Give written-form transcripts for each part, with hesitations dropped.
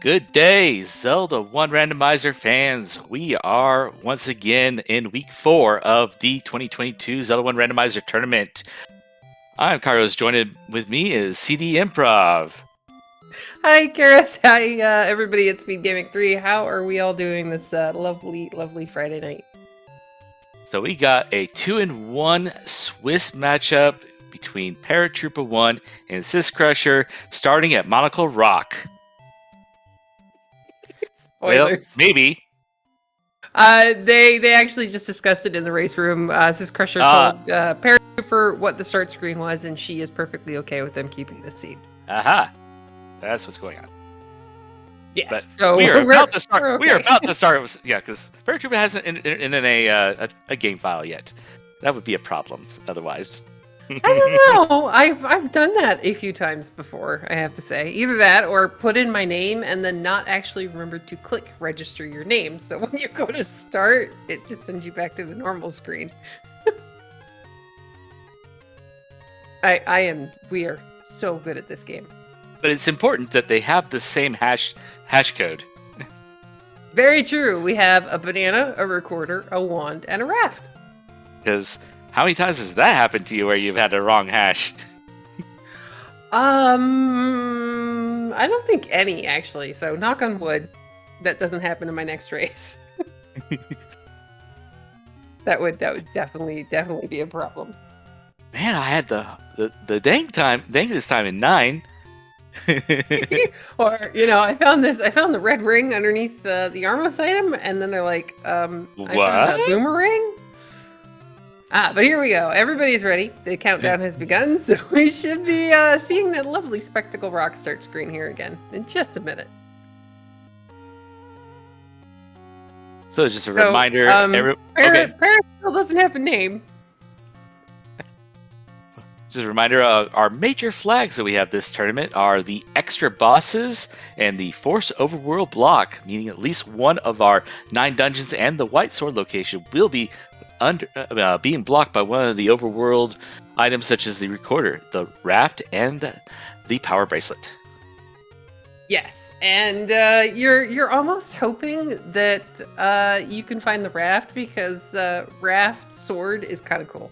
Good day, Zelda 1 Randomizer fans. We are once again in week 4 of the 2022 Zelda 1 Randomizer tournament. I'm Carlos. Joined with me is CD Improv. Hi, Karis. Hi, everybody at SpeedGaming 3. How are we all doing this lovely, lovely Friday night? So we got a 2-in-1 Swiss matchup between Paratroopa1 and Syscrusher starting at Monocle Rock. Spoilers. Well, maybe. They actually just discussed it in the race room. Syscrusher told Paratrooper what the start screen was, and she is perfectly okay with them keeping the seed. Aha. That's what's going on. Yes. But so we are about to start. Okay. We are about to start. Yeah, because Paratrooper hasn't in a game file yet. That would be a problem otherwise. I don't know. I've done that a few times before, I have to say. Either that or put in my name and then not actually remember to click register your name. So when you go to start, it just sends you back to the normal screen. We are so good at this game. But it's important that they have the same hash code. Very true. We have a banana, a recorder, a wand, and a raft. Because how many times has that happened to you where you've had the wrong hash? I don't think any actually. So knock on wood, that doesn't happen in my next race. that would definitely be a problem. Man, I had the dangest time in 9. Or I found the red ring underneath the Armos item, and then they're like, I found a boomerang. But here we go. Everybody's ready. The countdown has begun, so we should be seeing that lovely spectacle rock start screen here again in just a minute. So it's just a reminder. Paratrooper still doesn't have a name. Just a reminder, our major flags that we have this tournament are the extra bosses and the Force Overworld block, meaning at least one of our 9 dungeons and the White Sword location will be being blocked by one of the Overworld items such as the Recorder, the Raft, and the Power Bracelet. Yes, and you're almost hoping that you can find the Raft because Raft sword is kind of cool.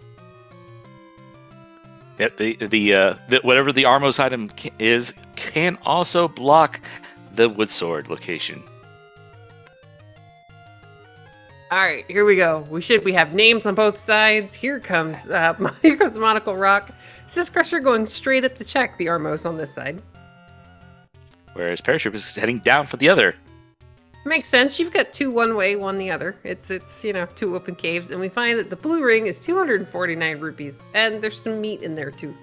Yep, the whatever the Armos item is can also block the Wood Sword location. All right, here we go. We have names on both sides. Here comes Monocle Rock. Syscrusher going straight up to check the Armos on this side. Whereas Paratrooper is heading down for the other. Makes sense. You've got 2 one way, 1 the other. It's 2 open caves, and we find that the blue ring is 249 rupees, and there's some meat in there too.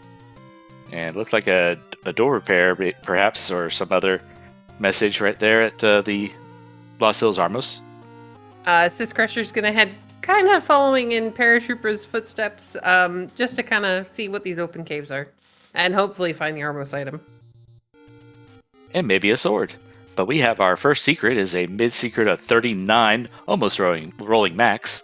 And it looks like a door repair, perhaps, or some other message right there at the Lost Hills Armos. Syscrusher's gonna head kind of following in Paratrooper's footsteps, just to kind of see what these open caves are, and hopefully find the Armos item. And maybe a sword. But we have our first secret is a mid-secret of 39, almost rolling max.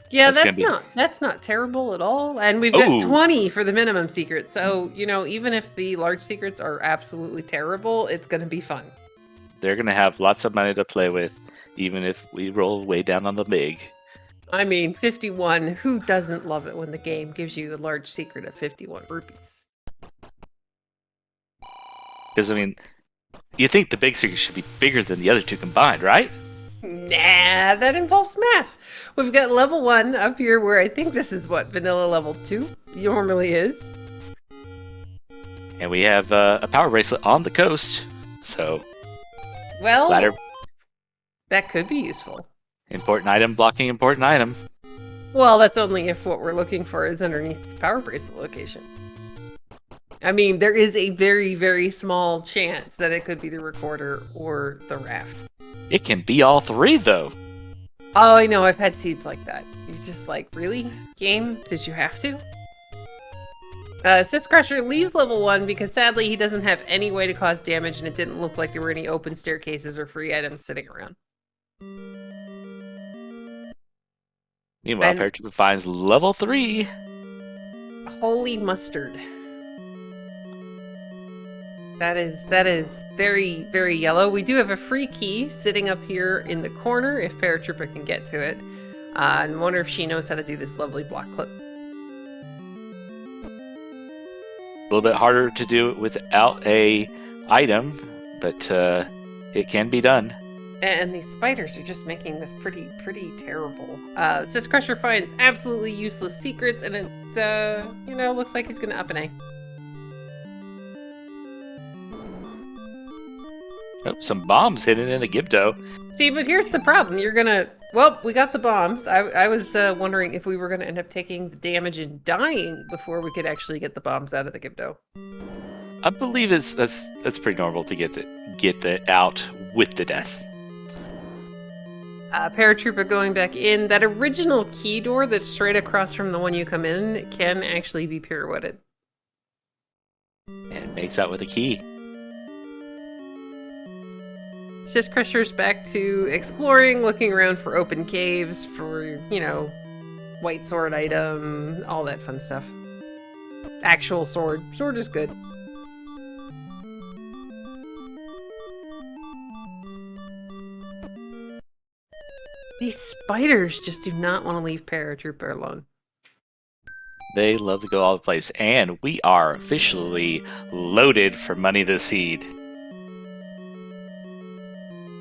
Yeah, that's not terrible at all. And we've got 20 for the minimum secret. So, even if the large secrets are absolutely terrible, it's going to be fun. They're going to have lots of money to play with, even if we roll way down on the big. I mean, 51, who doesn't love it when the game gives you a large secret of 51 rupees? Because, you think the big secret should be bigger than the other 2 combined, right? Nah, that involves math. We've got level 1 up here where I think this is what vanilla level 2 normally is. And we have a power bracelet on the coast, so... Well, ladder. That could be useful. Important item, blocking important item. Well, that's only if what we're looking for is underneath the power bracelet location. There is a very, very small chance that it could be the recorder or the Raft. It can be all 3, though. Oh, I know. I've had seeds like that. You're just like, really? Game? Did you have to? Syscrusher leaves level 1 because sadly he doesn't have any way to cause damage, and it didn't look like there were any open staircases or free items sitting around. Meanwhile, Paratrooper finds level 3. Holy mustard. That is very, very yellow. We do have a free key sitting up here in the corner if Paratrooper can get to it. And wonder if she knows how to do this lovely block clip. A little bit harder to do it without a item, but it can be done. And these spiders are just making this pretty terrible. Syscrusher finds absolutely useless secrets, and it, looks like he's gonna up an A. Oh, some bombs hidden in a Gibdo. See, but here's the problem. You're gonna... Well, we got the bombs. I was wondering if we were gonna end up taking the damage and dying before we could actually get the bombs out of the Gibdo. I believe that's pretty normal to get it out with the death. Paratrooper going back in. That original key door that's straight across from the one you come in can actually be pirouetted. And makes out with a key. Syscrusher's back to exploring, looking around for open caves, for, white sword item, all that fun stuff. Actual sword. Sword is good. These spiders just do not want to leave Paratrooper alone. They love to go all the place. And we are officially loaded for Money the Seed.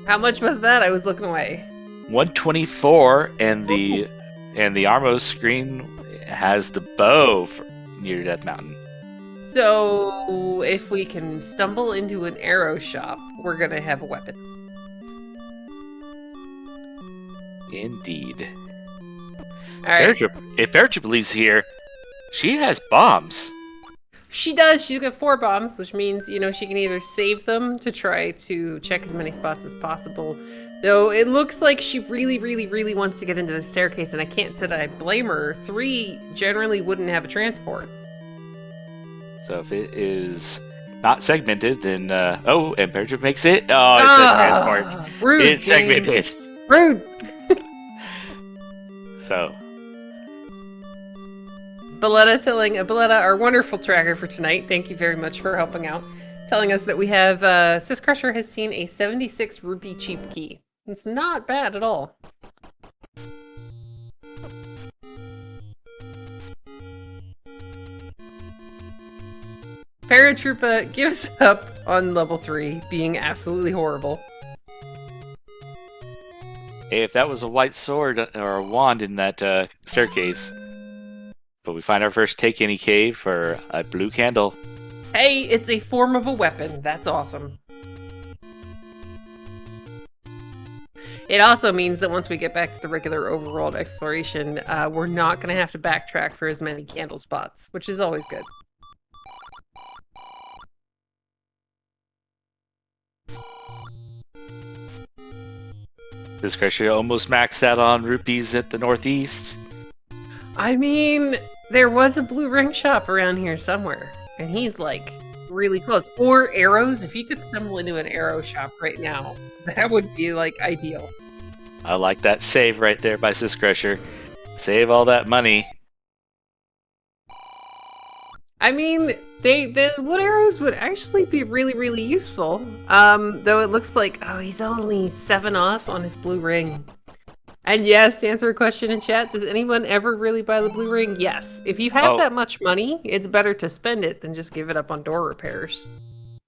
How much was that? I was looking away. 124, and the Armo screen has the bow for Near Death Mountain. So if we can stumble into an arrow shop, we're gonna have a weapon. Indeed. All right. If Paratrooper leaves here, she has bombs. She does. She's got 4 bombs, which means, she can either save them to try to check as many spots as possible. Though it looks like she really, really, really wants to get into the staircase, and I can't say that I blame her. 3 generally wouldn't have a transport. So if it is not segmented, then... and Paratrooper makes it. Oh, it's a transport. Rude, It's segmented. Rude! So... Belletta, our wonderful tracker for tonight, thank you very much for helping out, telling us that we have, Syscrusher has seen a 76 rupee cheap key. It's not bad at all. Paratroopa gives up on level 3, being absolutely horrible. Hey, if that was a white sword or a wand in that staircase... But we find our first Take Any Cave for a blue candle. Hey, it's a form of a weapon. That's awesome. It also means that once we get back to the regular overworld exploration, we're not going to have to backtrack for as many candle spots, which is always good. This Crusher almost maxed out on rupees at the northeast. I mean, there was a blue ring shop around here somewhere, and he's like really close. Or arrows. If you could stumble into an arrow shop right now, that would be like ideal. I like that save right there by Syscrusher. Save all that money. I mean, the wood arrows would actually be really, really useful. Though it looks like, he's only 7 off on his blue ring. And yes, to answer a question in chat, does anyone ever really buy the blue ring? Yes. If you have that much money, it's better to spend it than just give it up on door repairs.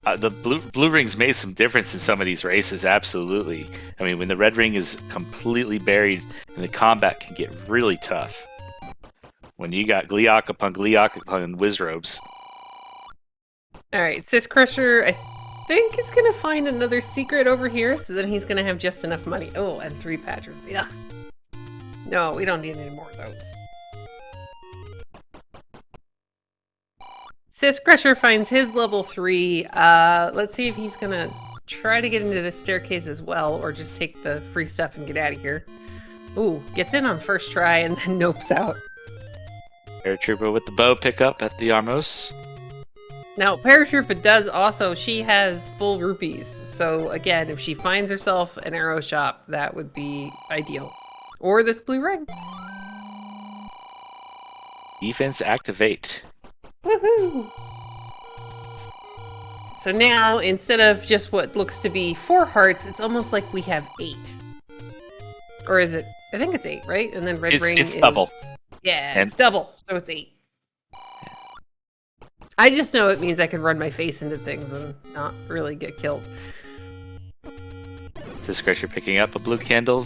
The blue rings made some difference in some of these races, absolutely. I mean, when the red ring is completely buried, and the combat can get really tough. When you got Gliok upon Wizrobes. Alright, Syscrusher, I think is going to find another secret over here, so then he's going to have just enough money. Oh, and 3 Patras. Ugh. No, we don't need any more of those. Syscrusher finds his level 3. Let's see if he's going to try to get into this staircase as well, or just take the free stuff and get out of here. Ooh, gets in on first try and then nopes out. Paratrooper with the bow pickup at the Armos. Now, Paratroopa does also, she has full rupees. So again, if she finds herself an arrow shop, that would be ideal. Or this blue ring. Defense activate. Woohoo! So now, instead of just what looks to be 4 hearts, it's almost like we have 8. Or is it? I think it's 8, right? And then red ring it's is... double. Yeah, it's double, so it's 8. I just know it means I can run my face into things and not really get killed. Syscrusher picking up a blue candle.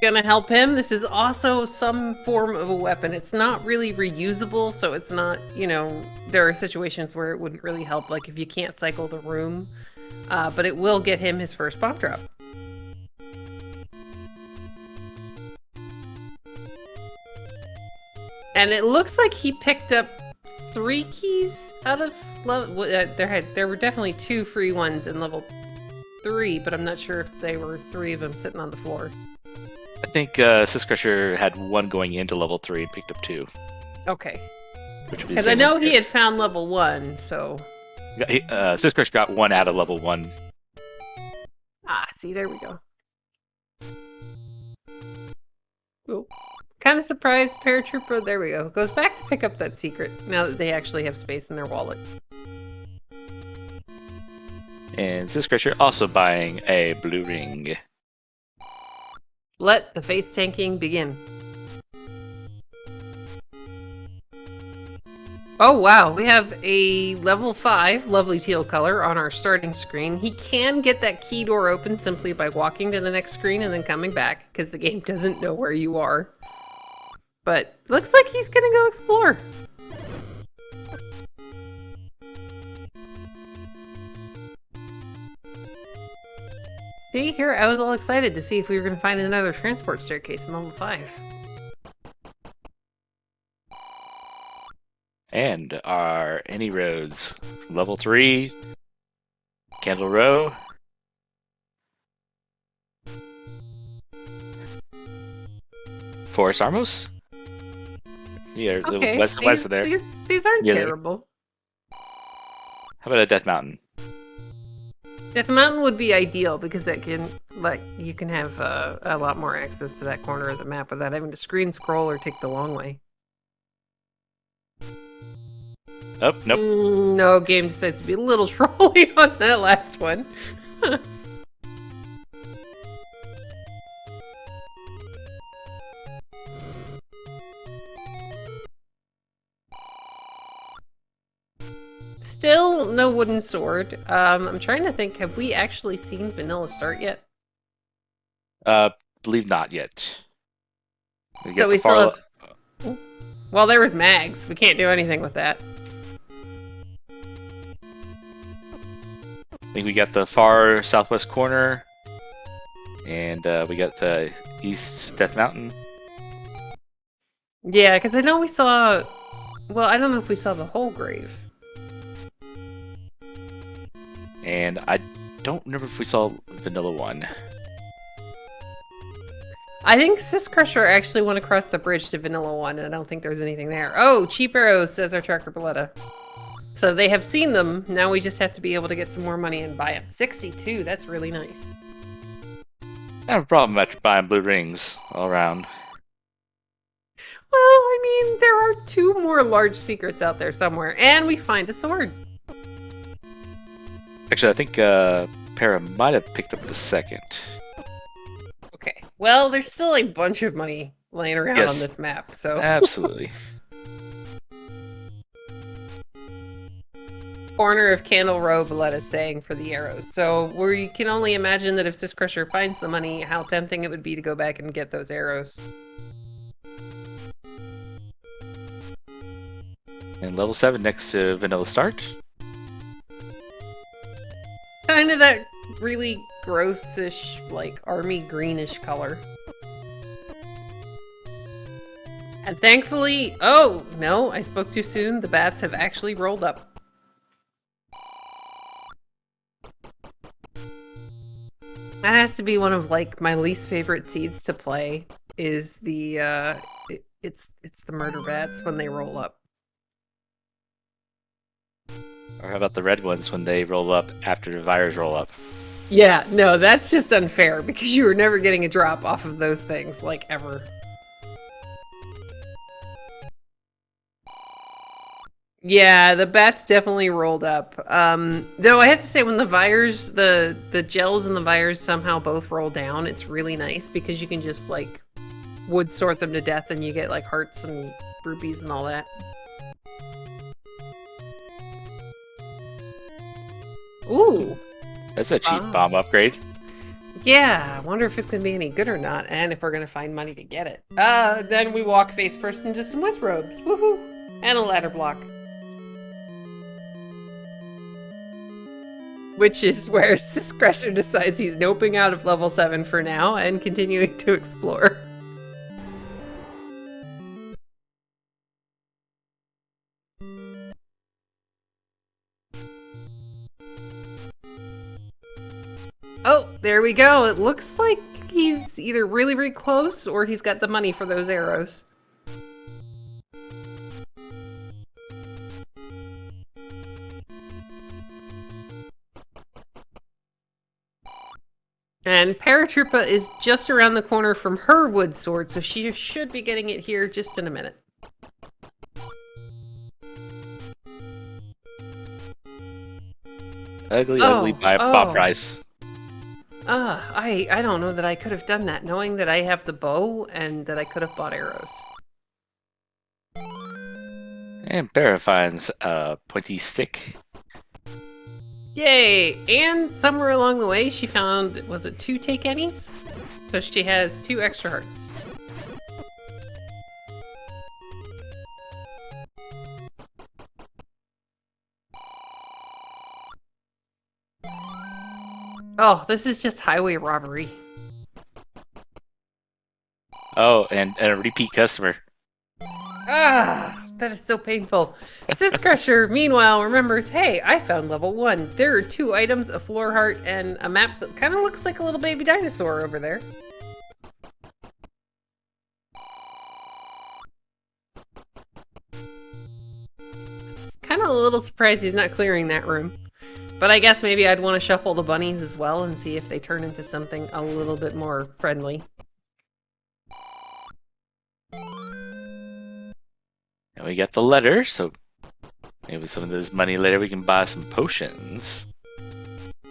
Gonna help him. This is also some form of a weapon. It's not really reusable, so it's not, you know, there are situations where it wouldn't really help, like if you can't cycle the room, but it will get him his first bomb drop. And it looks like he picked up 3 keys out of level. There were definitely 2 free ones in level 3, but I'm not sure if they were 3 of them sitting on the floor. I think Syscrusher had 1 going into level 3 and picked up 2. Okay. Because I know he had found level 1, so... Syscrusher got 1 out of level 1. Ah, see, there we go. Ooh. Kind of surprised, Paratrooper. There we go. Goes back to pick up that secret, now that they actually have space in their wallet. And Syscrusher also buying a blue ring. Let the face tanking begin. Oh wow, we have a level 5 lovely teal color on our starting screen. He can get that key door open simply by walking to the next screen and then coming back, because the game doesn't know where you are. But looks like he's gonna go explore. See, here I was all excited to see if we were gonna find another transport staircase in level 5. And our any roads level 3 Candle Row. Forest Armos? Yeah, Okay, the west of there. These aren't terrible. How about a Death Mountain? Death Mountain would be ideal because that can, like, you can have a lot more access to that corner of the map without having to screen scroll or take the long way. Oh, nope. No, game decides to be a little trolly on that last one. Still no wooden sword. I'm trying to think, have we actually seen Vanilla start yet? Believe not yet. So we still have... Well, there was mags. We can't do anything with that. I think we got the far southwest corner, and we got the east Death Mountain. Yeah, because I know we saw... Well, I don't know if we saw the whole grave. And I don't remember if we saw Vanilla 1. I think Syscrusher actually went across the bridge to Vanilla 1, and I don't think there's anything there. Oh, cheap arrows, says our tracker Boletta. So they have seen them, now we just have to be able to get some more money and buy them. 62, that's really nice. I have a problem after buying blue rings all around. Well, I mean, there are 2 more large secrets out there somewhere, and we find a sword. Actually, I think Para might have picked up the second. Okay, well, there's still a bunch of money laying around on this map, so... Absolutely. Corner of Candle Row, Valletta's saying, for the arrows. So we can only imagine that if Syscrusher finds the money, how tempting it would be to go back and get those arrows. And level 7 next to Vanilla Start. Kind of that really grossish, like, army greenish color. And thankfully... Oh, no, I spoke too soon. The bats have actually rolled up. That has to be one of, like, my least favorite seeds to play, is the, it's the murder bats when they roll up. Or how about the red ones when they roll up after the virus roll up? Yeah, no, that's just unfair, because you were never getting a drop off of those things, like, ever. Yeah, the bats definitely rolled up. Though I have to say, when the vires, the gels and the vires somehow both roll down, it's really nice because you can just like wood sort them to death, and you get like hearts and rupees and all that. Ooh, That's a cheap bomb upgrade. Yeah, I wonder if it's gonna be any good or not, and if we're gonna find money to get it. Then we walk face first into some whiz robes, woohoo, and a ladder block. Which is where Syscrusher decides he's noping out of level 7 for now and continuing to explore. Oh, there we go. It looks like he's either really, really close or he's got the money for those arrows. And Paratroopa is just around the corner from her wood sword, so she should be getting it here just in a minute. Ugly bot price. I don't know that I could have done that, knowing that I have the bow and that I could have bought arrows. And Barra finds a pointy stick. Yay! And somewhere along the way she found, was it 2 take any's? So she has 2 extra hearts. Oh, this is just highway robbery. Oh, and a repeat customer. That is so painful. Syscrusher, meanwhile, remembers, hey, I found level 1. There are 2 items, a floor heart, and a map that kind of looks like a little baby dinosaur over there. It's kind of a little surprised he's not clearing that room. But I guess maybe I'd want to shuffle the bunnies as well and see if they turn into something a little bit more friendly. And we got the letter, so maybe with some of this money later we can buy some potions.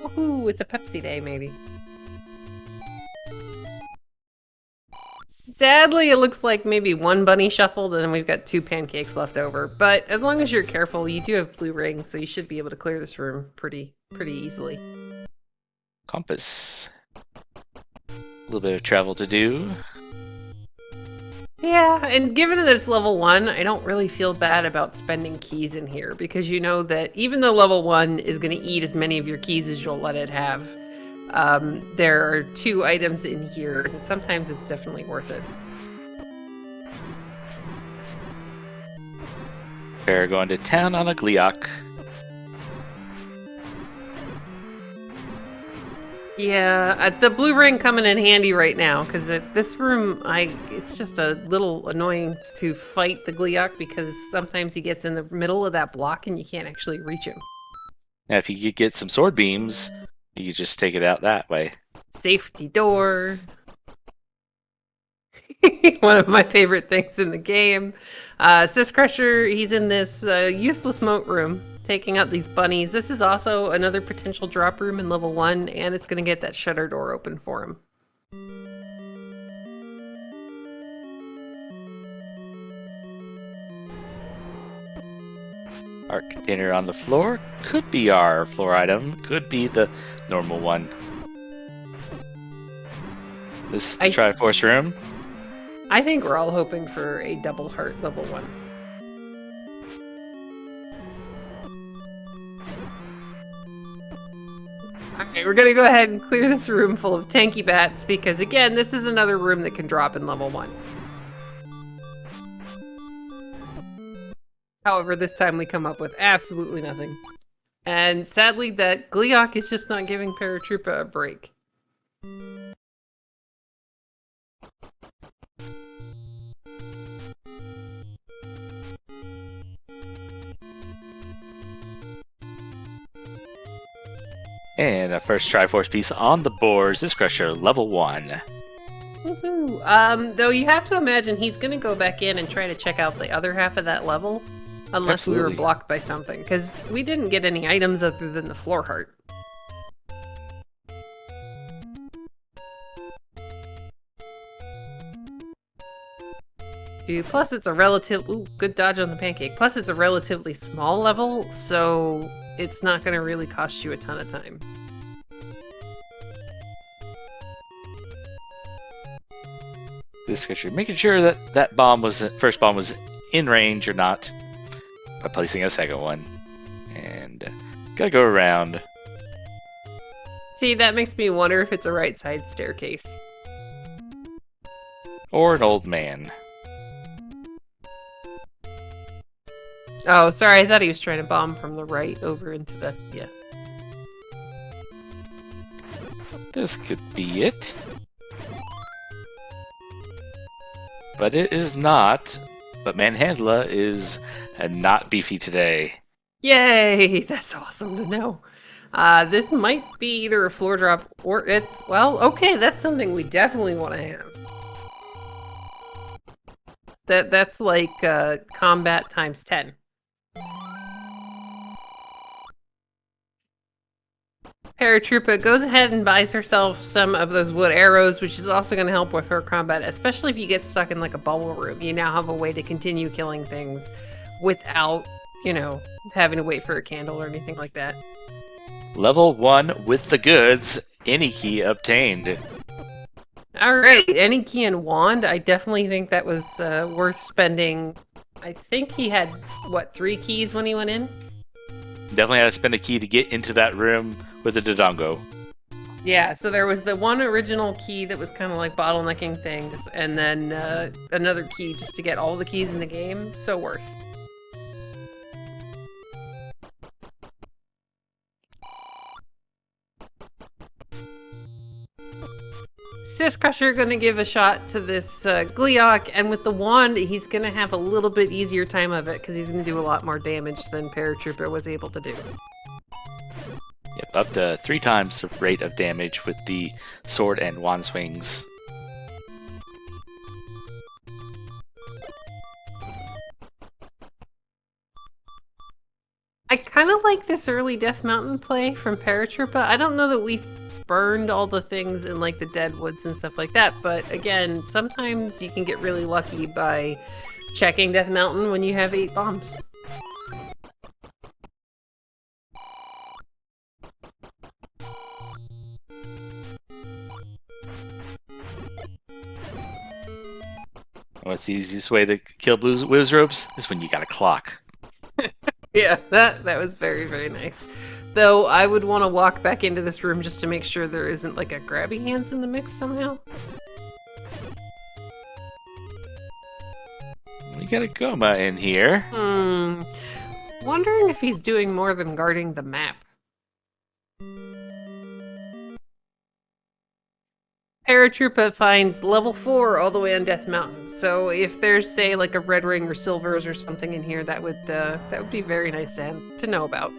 Woohoo, it's a Pepsi day, maybe. Sadly, it looks like maybe 1 bunny shuffled, and then we've got 2 pancakes left over. But as long as you're careful, you do have blue rings, so you should be able to clear this room pretty easily. Compass. A little bit of travel to do. Yeah, and given that it's level 1, I don't really feel bad about spending keys in here, because you know that even though level 1 is going to eat as many of your keys as you'll let it have, there are 2 items in here, and sometimes it's definitely worth it. We're going to town on a Gliok. Yeah, the blue ring coming in handy right now, because this room, it's just a little annoying to fight the Gliok, because sometimes he gets in the middle of that block and you can't actually reach him. Now, if you could get some sword beams, you could just take it out that way. Safety door. One of my favorite things in the game. Syscrusher, he's in this useless moat room, taking out these bunnies. This is also another potential drop room in level 1, and it's going to get that shutter door open for him. Our container on the floor could be our floor item, could be the normal one. This is the Triforce room. I think we're all hoping for a double heart level 1. Alright, we're gonna go ahead and clear this room full of tanky bats, because again, this is another room that can drop in level 1. However, this time we come up with absolutely nothing. And sadly, that Gliok is just not giving Paratroopa a break. And our first Triforce piece on the board, Syscrusher, level 1. Woohoo! Though you have to imagine he's gonna go back in and try to check out the other half of that level. Unless we were Absolutely. blocked by something, because we didn't get any items other than the floor heart. Dude, plus it's a relative... Ooh, good dodge on the pancake. Plus it's a relatively small level, so it's not going to really cost you a ton of time. This picture, making sure that that bomb was first bomb was in range or not by placing a second one, and gotta go around. See, that makes me wonder if it's a right side staircase. Or an old man. Oh, sorry, I thought he was trying to bomb from the right over into the... yeah. This could be it. But it is not. But Manhandla is not beefy today. Yay! That's awesome to know. This might be either a floor drop or it's... well, okay, that's something we definitely want to have. That's like combat times 10. Paratroopa goes ahead and buys herself some of those wood arrows, which is also going to help with her combat, especially if you get stuck in like a bubble room. You now have a way to continue killing things without, you know, having to wait for a candle or anything like that. Level 1 with the goods. Any key obtained. Alright, any key and wand. I definitely think that was worth spending. I think he had, what, 3 keys when he went in? Definitely had to spend a key to get into that room with the Dodongo. Yeah, so there was the one original key that was kind of like bottlenecking things, and then another key just to get all the keys in the game. So worth. Syscrusher gonna give a shot to this Gleeok, and with the wand, he's gonna have a little bit easier time of it because he's gonna do a lot more damage than Paratrooper was able to do. Yep, up to 3 times the rate of damage with the sword and wand swings. I kind of like this early Death Mountain play from Paratroopa. I don't know that we've burned all the things in like the dead woods and stuff like that, but again, sometimes you can get really lucky by checking Death Mountain when you have 8 bombs. What's the easiest way to kill Blues Robes? Is when you got a clock. Yeah, that was very, very nice. Though I would want to walk back into this room just to make sure there isn't like a grabby hands in the mix somehow. We got a Goma in here. Wondering if he's doing more than guarding the map. Paratroopa finds level 4 all the way on Death Mountain. So if there's, say, like a red ring or silvers or something in here, that would be very nice to know about.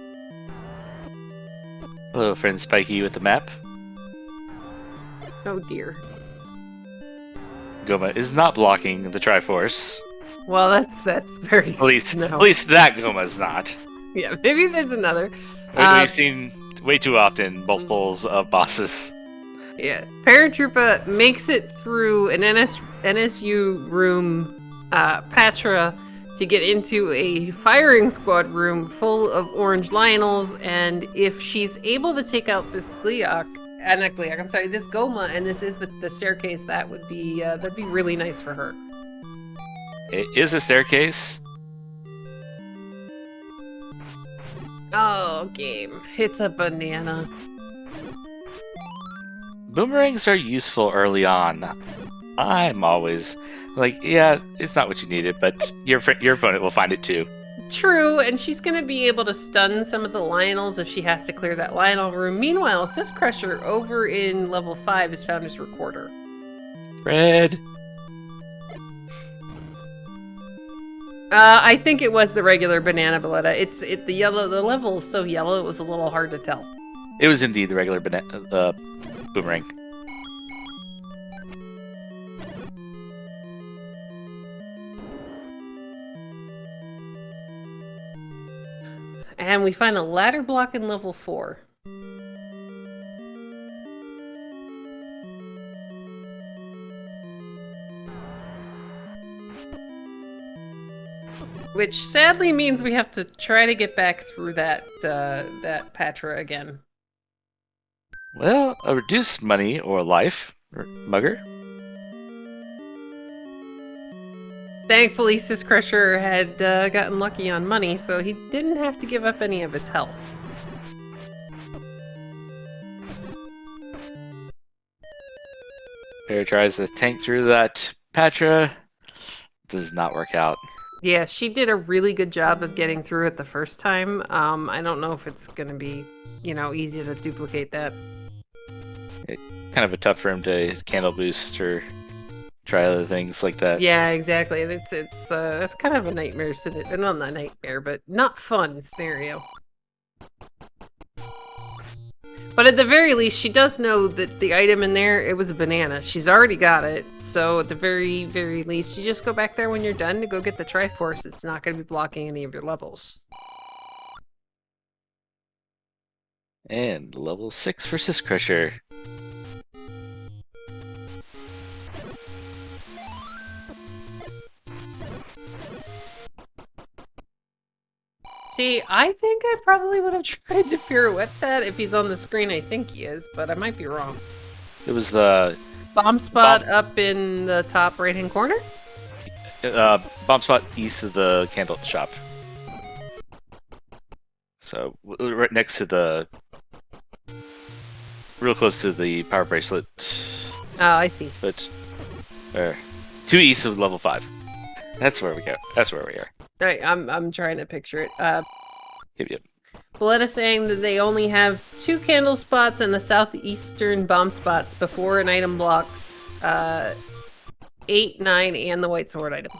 Hello, friend Spiky with the map. Oh dear. Goma is not blocking the Triforce. Well, that's very At least, no. at least that Goma is not. Yeah, maybe there's another. We've seen way too often multiples of bosses. Yeah, Paratroopa makes it through an NSU room, Patra, to get into a firing squad room full of orange Lionels, and if she's able to take out this Gleeok, not Gleeok, I'm sorry, this Goma, and this is the staircase, that would be that'd be really nice for her. It is a staircase. Oh, game. It's a banana. Boomerangs are useful early on. I'm always like, yeah, it's not what you needed, but your opponent will find it too. True, and she's going to be able to stun some of the Lionels if she has to clear that Lionel room. Meanwhile, Syscrusher over in level 5 has found his recorder. Red. I think it was the regular banana Balletta. The yellow. The level is so yellow it was a little hard to tell. It was indeed the regular boomerang. And we find a ladder block in level 4. Which sadly means we have to try to get back through that Patra again. Well, a reduced money or life, mugger. Thankfully, Syscrusher had gotten lucky on money, so he didn't have to give up any of his health. Bear tries to tank through that Patra. Does not work out. Yeah, she did a really good job of getting through it the first time. I don't know if it's going to be, easy to duplicate that. Kind of a tough for him to candle boost or try other things like that. Yeah, exactly. It's kind of a nightmare scenario. Well, not nightmare, but not fun scenario. But at the very least, she does know that the item in there, it was a banana. She's already got it. So at the very, very least, you just go back there when you're done to go get the Triforce. It's not going to be blocking any of your levels. And level 6 for Syscrusher. See, I think I probably would have tried to pirouette that if he's on the screen. I think he is, but I might be wrong. It was the bomb spot up in the top right-hand corner? bomb spot east of the candle shop. So, right next to the... real close to the power bracelet. Oh, I see. But, 2 east of level 5. That's where we go. That's where we are. Alright, I'm trying to picture it. Yep. Valletta saying that they only have 2 candle spots in the southeastern bomb spots before an item blocks 8, 9, and the white sword item.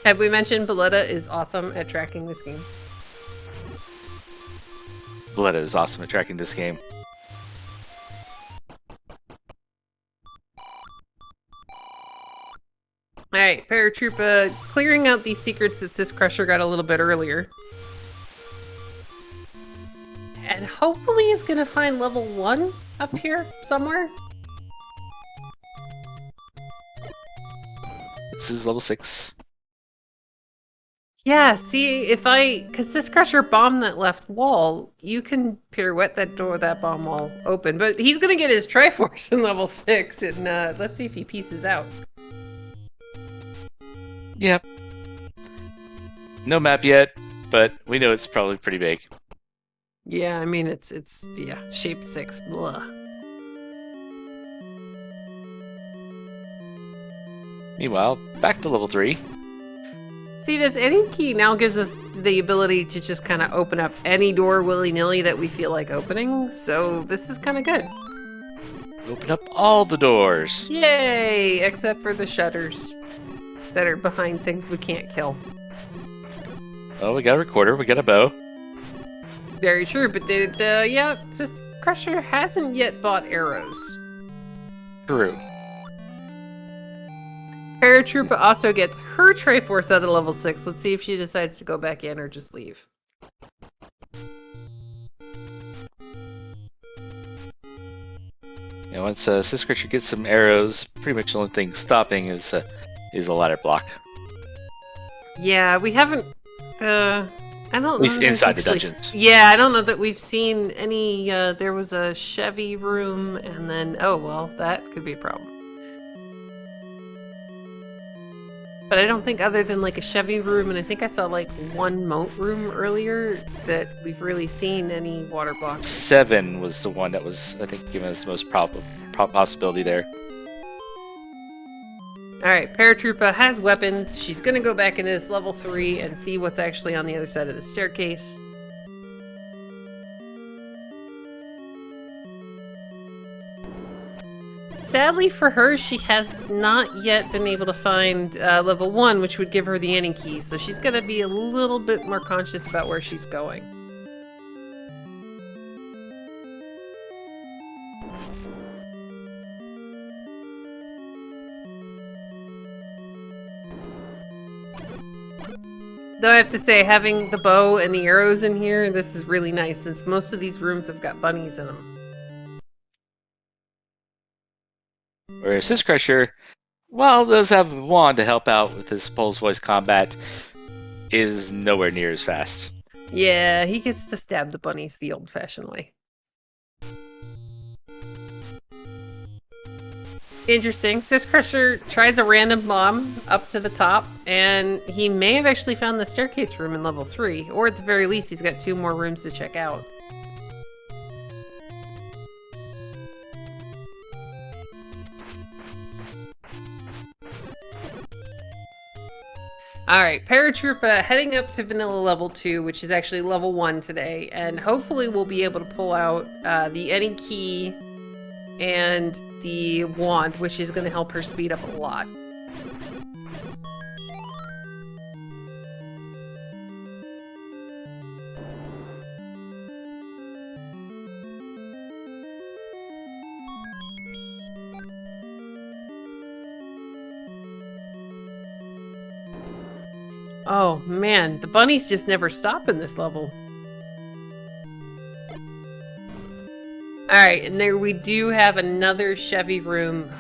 Have we mentioned Valletta is awesome at tracking this game? Valletta is awesome at tracking this game. Alright, Paratroopa clearing out these secrets that Syscrusher got a little bit earlier. And hopefully is gonna find level 1 up here somewhere. This is level 6. Yeah, see, because Syscrusher bombed that left wall, you can pirouette that door, that bomb wall open. But he's gonna get his Triforce in level 6, and let's see if he pieces out. Yep. No map yet, but we know it's probably pretty big. Yeah, I mean, it's shape 6, blah. Meanwhile, back to level 3. See, this any key now gives us the ability to just kind of open up any door willy-nilly that we feel like opening, so this is kind of good. Open up all the doors. Yay! Except for the shutters that are behind things we can't kill. Oh, we got a recorder, we got a bow. Very true, but Syscrusher hasn't yet bought arrows. True. Paratroopa also gets her Triforce out of level 6. Let's see if she decides to go back in or just leave. And once Syscrusher gets some arrows, pretty much the only thing stopping is a ladder block. Yeah, we haven't. I don't know. At least inside the dungeons. Yeah, I don't know that we've seen any. There was a Chevy room, and then that could be a problem. But I don't think other than like a Chevy room, and I think I saw like one moat room earlier, that we've really seen any water blocks. 7 was the one that was, I think, giving us the most possibility there. Alright, Paratroopa has weapons. She's gonna go back into this level 3 and see what's actually on the other side of the staircase. Sadly for her, she has not yet been able to find level 1, which would give her the any key, so she's gonna be a little bit more conscious about where she's going. Though I have to say, having the bow and the arrows in here, this is really nice since most of these rooms have got bunnies in them. Whereas Syscrusher, while does have a wand to help out with his pulse voice combat, is nowhere near as fast. Yeah, he gets to stab the bunnies the old-fashioned way. Interesting. Syscrusher tries a random bomb up to the top, and he may have actually found the staircase room in level 3, or at the very least, he's got 2 more rooms to check out. Alright, Paratroopa heading up to vanilla level 2, which is actually level 1 today, and hopefully we'll be able to pull out the any key and the wand, which is going to help her speed up a lot. Oh man, the bunnies just never stop in this level. Alright, and there we do have another Chevy room,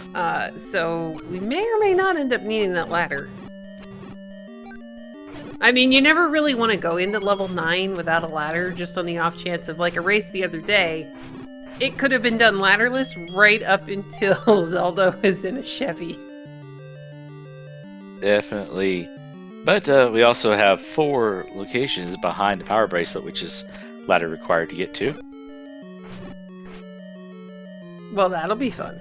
so we may or may not end up needing that ladder. I mean, you never really want to go into level 9 without a ladder, just on the off chance of like a race the other day. It could have been done ladderless right up until Zelda was in a Chevy. Definitely. But we also have 4 locations behind the power bracelet, which is ladder required to get to. Well, that'll be fun.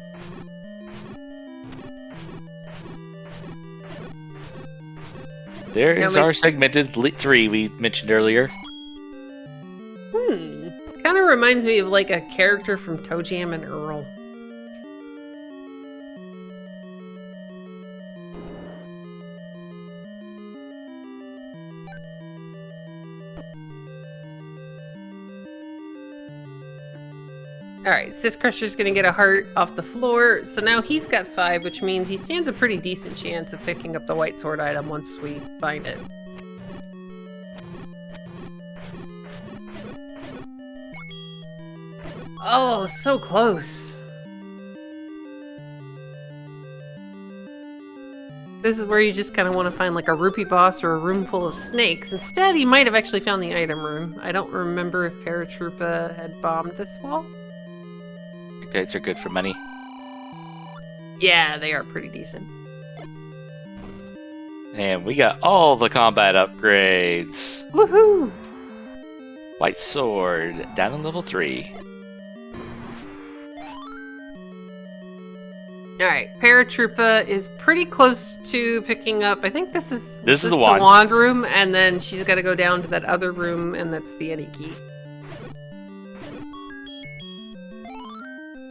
There is our segmented 3 we mentioned earlier. Kind of reminds me of like a character from Toe Jam and Earl. Alright, Syscrusher's gonna get a heart off the floor, so now he's got 5, which means he stands a pretty decent chance of picking up the white sword item once we find it. Oh, so close. This is where you just kind of want to find like a rupee boss or a room full of snakes. Instead, he might have actually found the item room. I don't remember if Paratroopa had bombed this wall. Upgrades are good for money. Yeah, they are pretty decent. And we got all the combat upgrades. Woohoo! White sword, down in level 3. Alright, Paratroopa is pretty close to picking up, I think this is the wand room, and then she's got to go down to that other room, and that's the any key.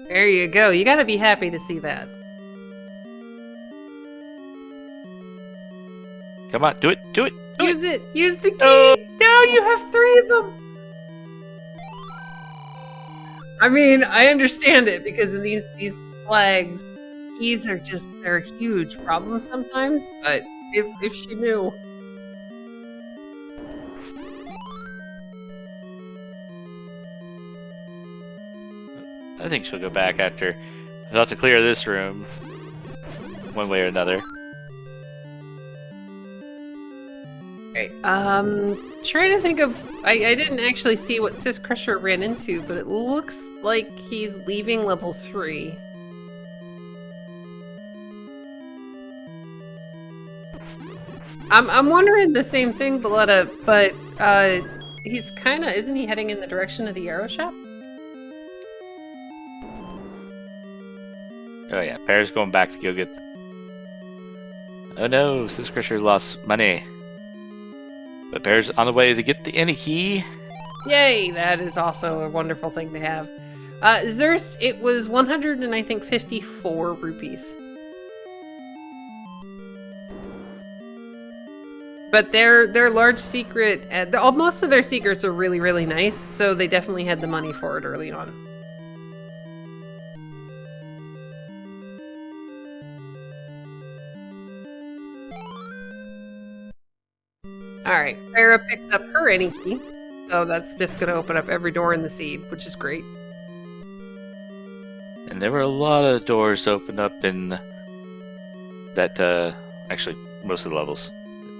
There you go, you gotta be happy to see that. Come on, do it, do it! Use it! Use the key! Oh. No, you have 3 of them! I mean, I understand it, because in these flags, keys are just, they're a huge problem sometimes, but if she knew. I think she'll go back after. We'll have to clear this room. One way or another. Okay, trying to think of, I didn't actually see what Syscrusher ran into, but it looks like he's leaving level 3. I'm wondering the same thing, Belletta, but he's kinda, isn't he heading in the direction of the arrow shop? Oh yeah, Para's going back to go get... Oh no, Syscrusher lost money. But Para's on the way to get the any key. Yay, that is also a wonderful thing to have. Zurst, it was 154 rupees. But their large secret, most of their secrets are really, really nice, so they definitely had the money for it early on. Alright, Farah picks up her any key. So that's just going to open up every door in the seed, which is great. And there were a lot of doors opened up in that, actually, most of the levels.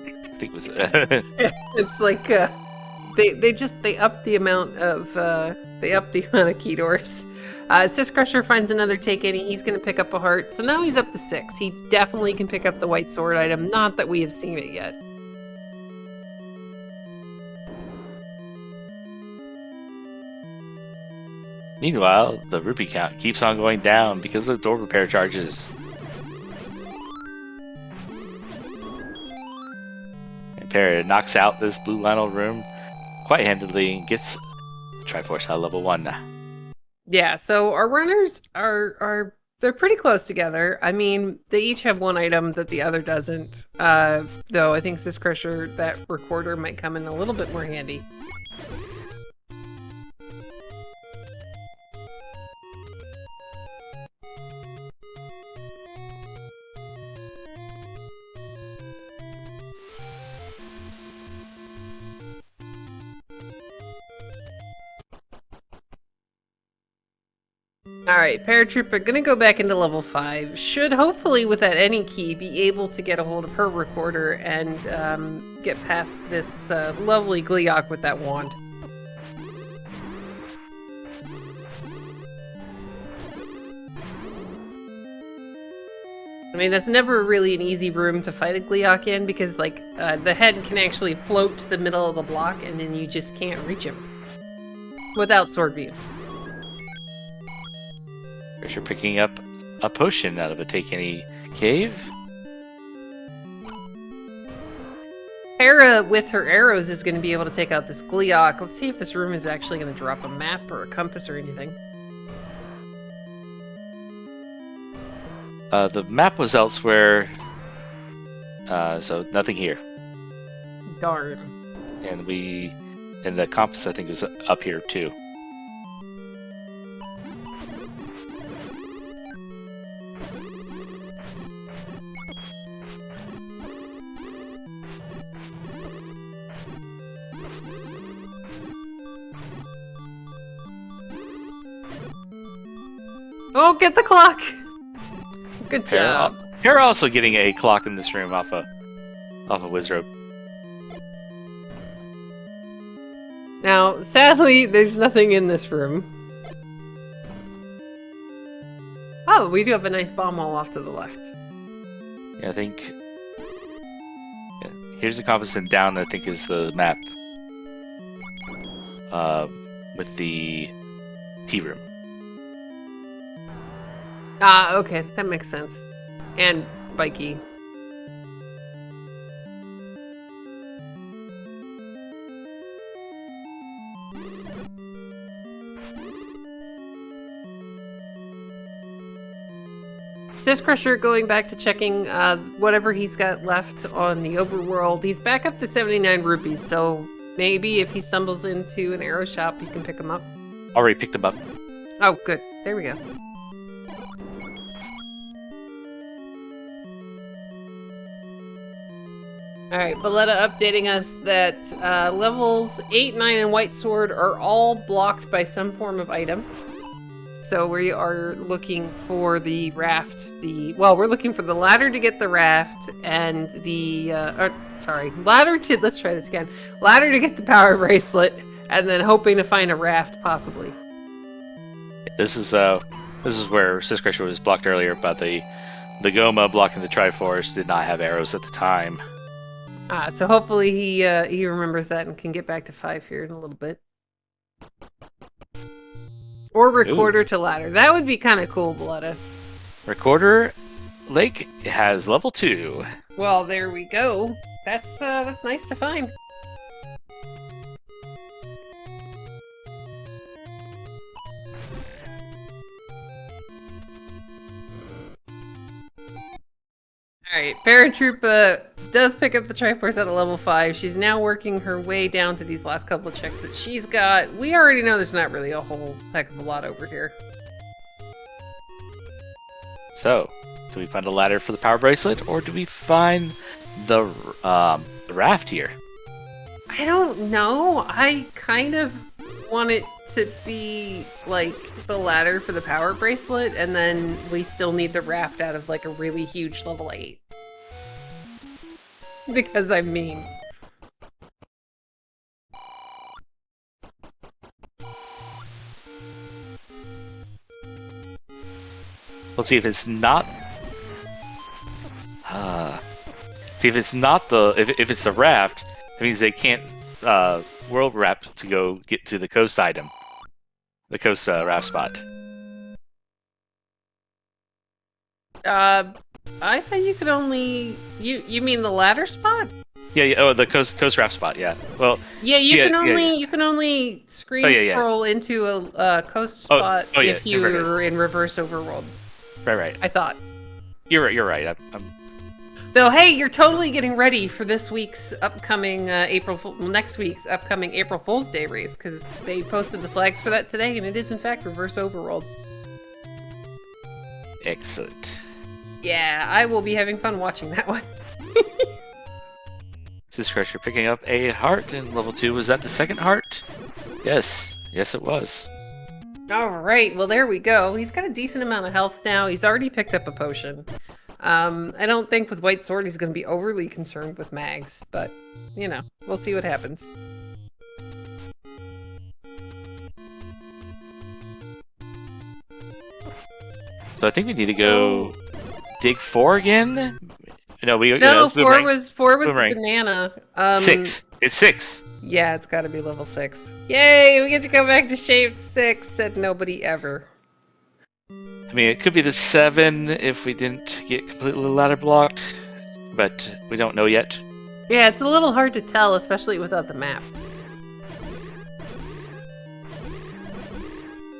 I think it was... It's like, they up the amount of key doors. Syscrusher finds another take any. He's going to pick up a heart. So now he's up to 6. He definitely can pick up the white sword item. Not that we have seen it yet. Meanwhile, the rupee count keeps on going down because of door repair charges. And Para knocks out this blue Lionel room quite handily and gets Triforce out level 1. Yeah, so our runners are they're pretty close together. I mean, they each have one item that the other doesn't. Though I think Syscrusher, that recorder might come in a little bit more handy. Alright, Paratrooper gonna go back into level 5. Should hopefully, with that any key, be able to get a hold of her recorder and get past this lovely Gleeok with that wand. I mean, that's never really an easy room to fight a Gleeok in because, like, the head can actually float to the middle of the block and then you just can't reach him without sword beams. You're picking up a potion out of a Take Any cave. Para, with her arrows, is going to be able to take out this Gleeok. Let's see if this room is actually going to drop a map or a compass or anything. The map was elsewhere, so nothing here. Darn. And the compass I think is up here too. Oh, get the clock! Good job. You're also getting a clock in this room off a Wizrobe. Now, sadly, there's nothing in this room. Oh, we do have a nice bomb wall off to the left. Yeah, I think... Yeah, here's the compass, and down I think is the map. With the tea room. Ah, okay, that makes sense. And spiky. Syscrusher going back to checking whatever he's got left on the Overworld. He's back up to 79 rupees, so maybe if he stumbles into an arrow shop, you can pick him up. Already picked him up. Oh, good. There we go. Alright, Valletta updating us that levels 8, 9, and White Sword are all blocked by some form of item. So we are looking for the raft, we're looking for the ladder to get the raft, and let's try this again. Ladder to get the power bracelet, and then hoping to find a raft, possibly. This is where Syscrusher was blocked earlier, but the Goma blocking the Triforce did not have arrows at the time. So hopefully he remembers that and can get back to 5 here in a little bit. Or recorder to ladder. That would be kind of cool, Valletta. Recorder Lake has level 2. Well, there we go. That's nice to find. Alright, Paratroopa does pick up the Triforce at a level 5. She's now working her way down to these last couple of checks that she's got. We already know there's not really a whole heck of a lot over here. So, do we find a ladder for the power bracelet, or do we find the raft here? I don't know. I kind of want it to be like the ladder for the power bracelet, and then we still need the raft out of like a really huge level 8. Because I'm mean. Let's see if it's not. See if it's not the if it's the raft. It means they can't world wrap to go get to the coast item, the coast raft spot. I thought you could only you mean the ladder spot? Yeah. Oh, the coast raft spot. Yeah. Well. Yeah, you can only screen scroll into a coast spot if you're in reverse overworld. Right. I thought. You're right. I'm... Though, hey, you're totally getting ready for this week's upcoming next week's upcoming April Fool's Day race, because they posted the flags for that today, and it is in fact reverse overworld. Excellent. Yeah, I will be having fun watching that one. Syscrusher picking up a heart in level 2. Was that the second heart? Yes, it was. Alright, well there we go. He's got a decent amount of health now. He's already picked up a potion. I don't think with White Sword he's going to be overly concerned with mags, but, you know, we'll see what happens. So I think we need to go dig 4 again? No, 4 was the banana. 6. It's 6. Yeah, it's got to be level 6. Yay, we get to go back to shape 6, said nobody ever. I mean, it could be the 7 if we didn't get completely ladder blocked, but we don't know yet. Yeah, it's a little hard to tell, especially without the map.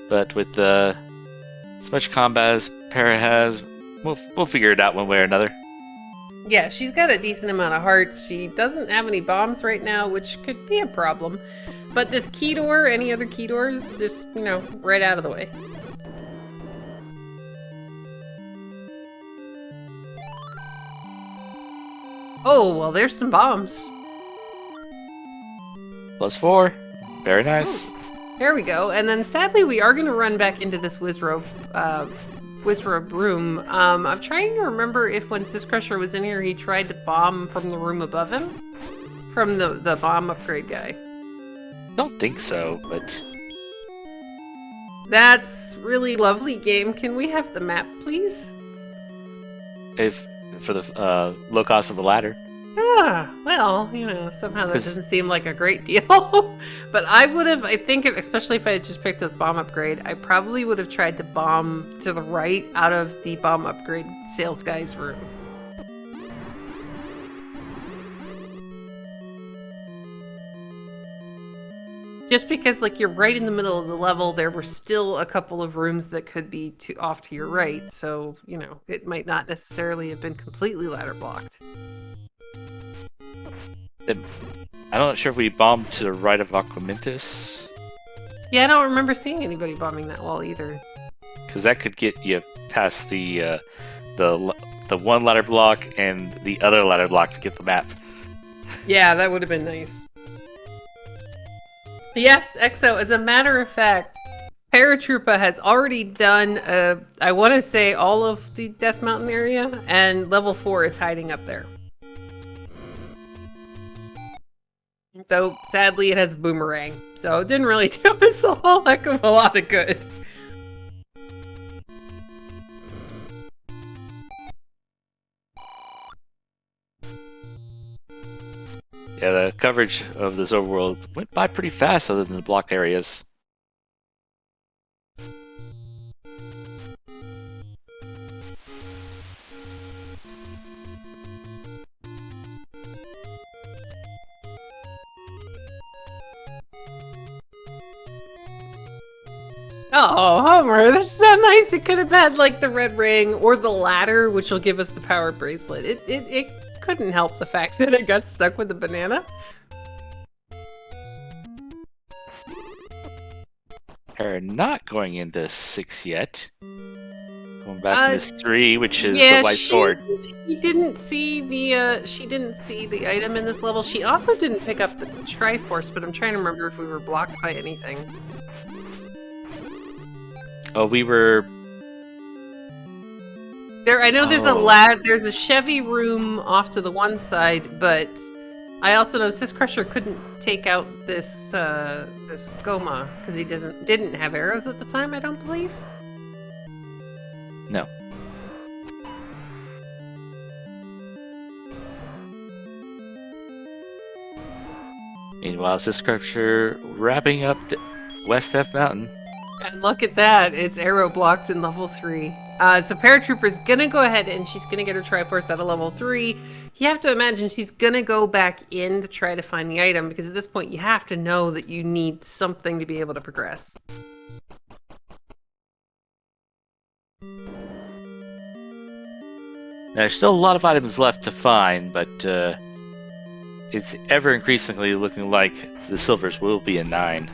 But with as much combat as Para has, we'll figure it out one way or another. Yeah, she's got a decent amount of hearts. She doesn't have any bombs right now, which could be a problem. But this key door, any other key doors, just, you know, right out of the way. Oh, well, there's some bombs. +4. Very nice. Ooh, there we go. And then, sadly, we are going to run back into this Wizrobe room. I'm trying to remember if when Syscrusher was in here, he tried to bomb from the room above him? From the bomb upgrade guy. Don't think so, but... That's really lovely, game. Can we have the map, please? For the low cost of a ladder. Ah, well, you know, somehow that doesn't seem like a great deal. But I would have, I think, especially if I had just picked up the bomb upgrade, I probably would have tried to bomb to the right out of the bomb upgrade sales guy's room. Just because, like, you're right in the middle of the level, there were still a couple of rooms that could be off to your right, so, you know, it might not necessarily have been completely ladder blocked. I'm not sure if we bombed to the right of Aquamentus. Yeah, I don't remember seeing anybody bombing that wall either. Because that could get you past the one ladder block and the other ladder block to get the map. Yeah, that would have been nice. Yes, Exo, as a matter of fact, Paratroopa has already done, I want to say, all of the Death Mountain area, and level 4 is hiding up there. So, sadly, it has a boomerang, so it didn't really do us a whole heck of a lot of good. Yeah, the coverage of this overworld went by pretty fast other than the blocked areas. Oh, Homer, that's not nice. It could have had, like, the red ring or the ladder, which will give us the power bracelet. It couldn't help the fact that it got stuck with the banana. They're not going into 6 yet. Going back to this 3, which is yeah, the white sword. She didn't see the item in this level. She also didn't pick up the Triforce, but I'm trying to remember if we were blocked by anything. Oh, we were. There, I know there's there's a Chevy room off to the one side, but I also know Syscrusher couldn't take out this this Goma because he didn't have arrows at the time. I don't believe. No. Meanwhile, Syscrusher wrapping up West F Mountain. And look at that, it's arrow blocked in level 3. So Paratrooper's gonna go ahead and she's gonna get her Triforce at a level 3. You have to imagine she's gonna go back in to try to find the item, because at this point you have to know that you need something to be able to progress. There's still a lot of items left to find, but it's ever increasingly looking like the silvers will be a 9.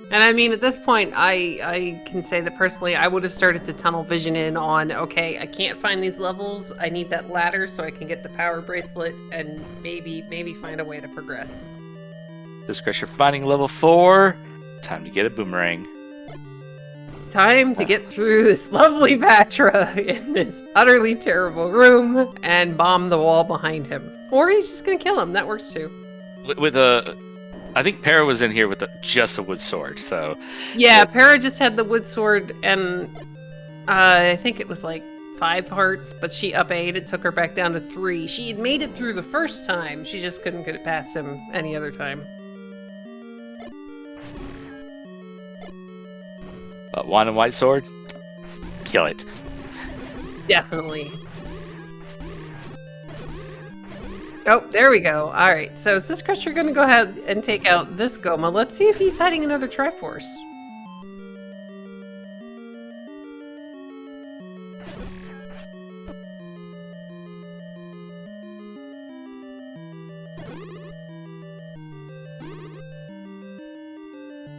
And I mean, at this point, I can say that personally, I would have started to tunnel vision in on, okay, I can't find these levels, I need that ladder so I can get the power bracelet, and maybe find a way to progress. Syscrusher finding level 4. Time to get a boomerang. Time to get through this lovely Patra in this utterly terrible room and bomb the wall behind him. Or he's just gonna kill him, that works too. With a... I think Para was in here with just a wood sword, so... Yeah, Para just had the wood sword, and I think it was like 5 hearts, but she up-A'd, it took her back down to 3. She had made it through the first time, she just couldn't get it past him any other time. Wand and white sword? Kill it. Definitely. Oh, there we go. Alright, so Syscrusher gonna go ahead and take out this Goma. Let's see if he's hiding another Triforce.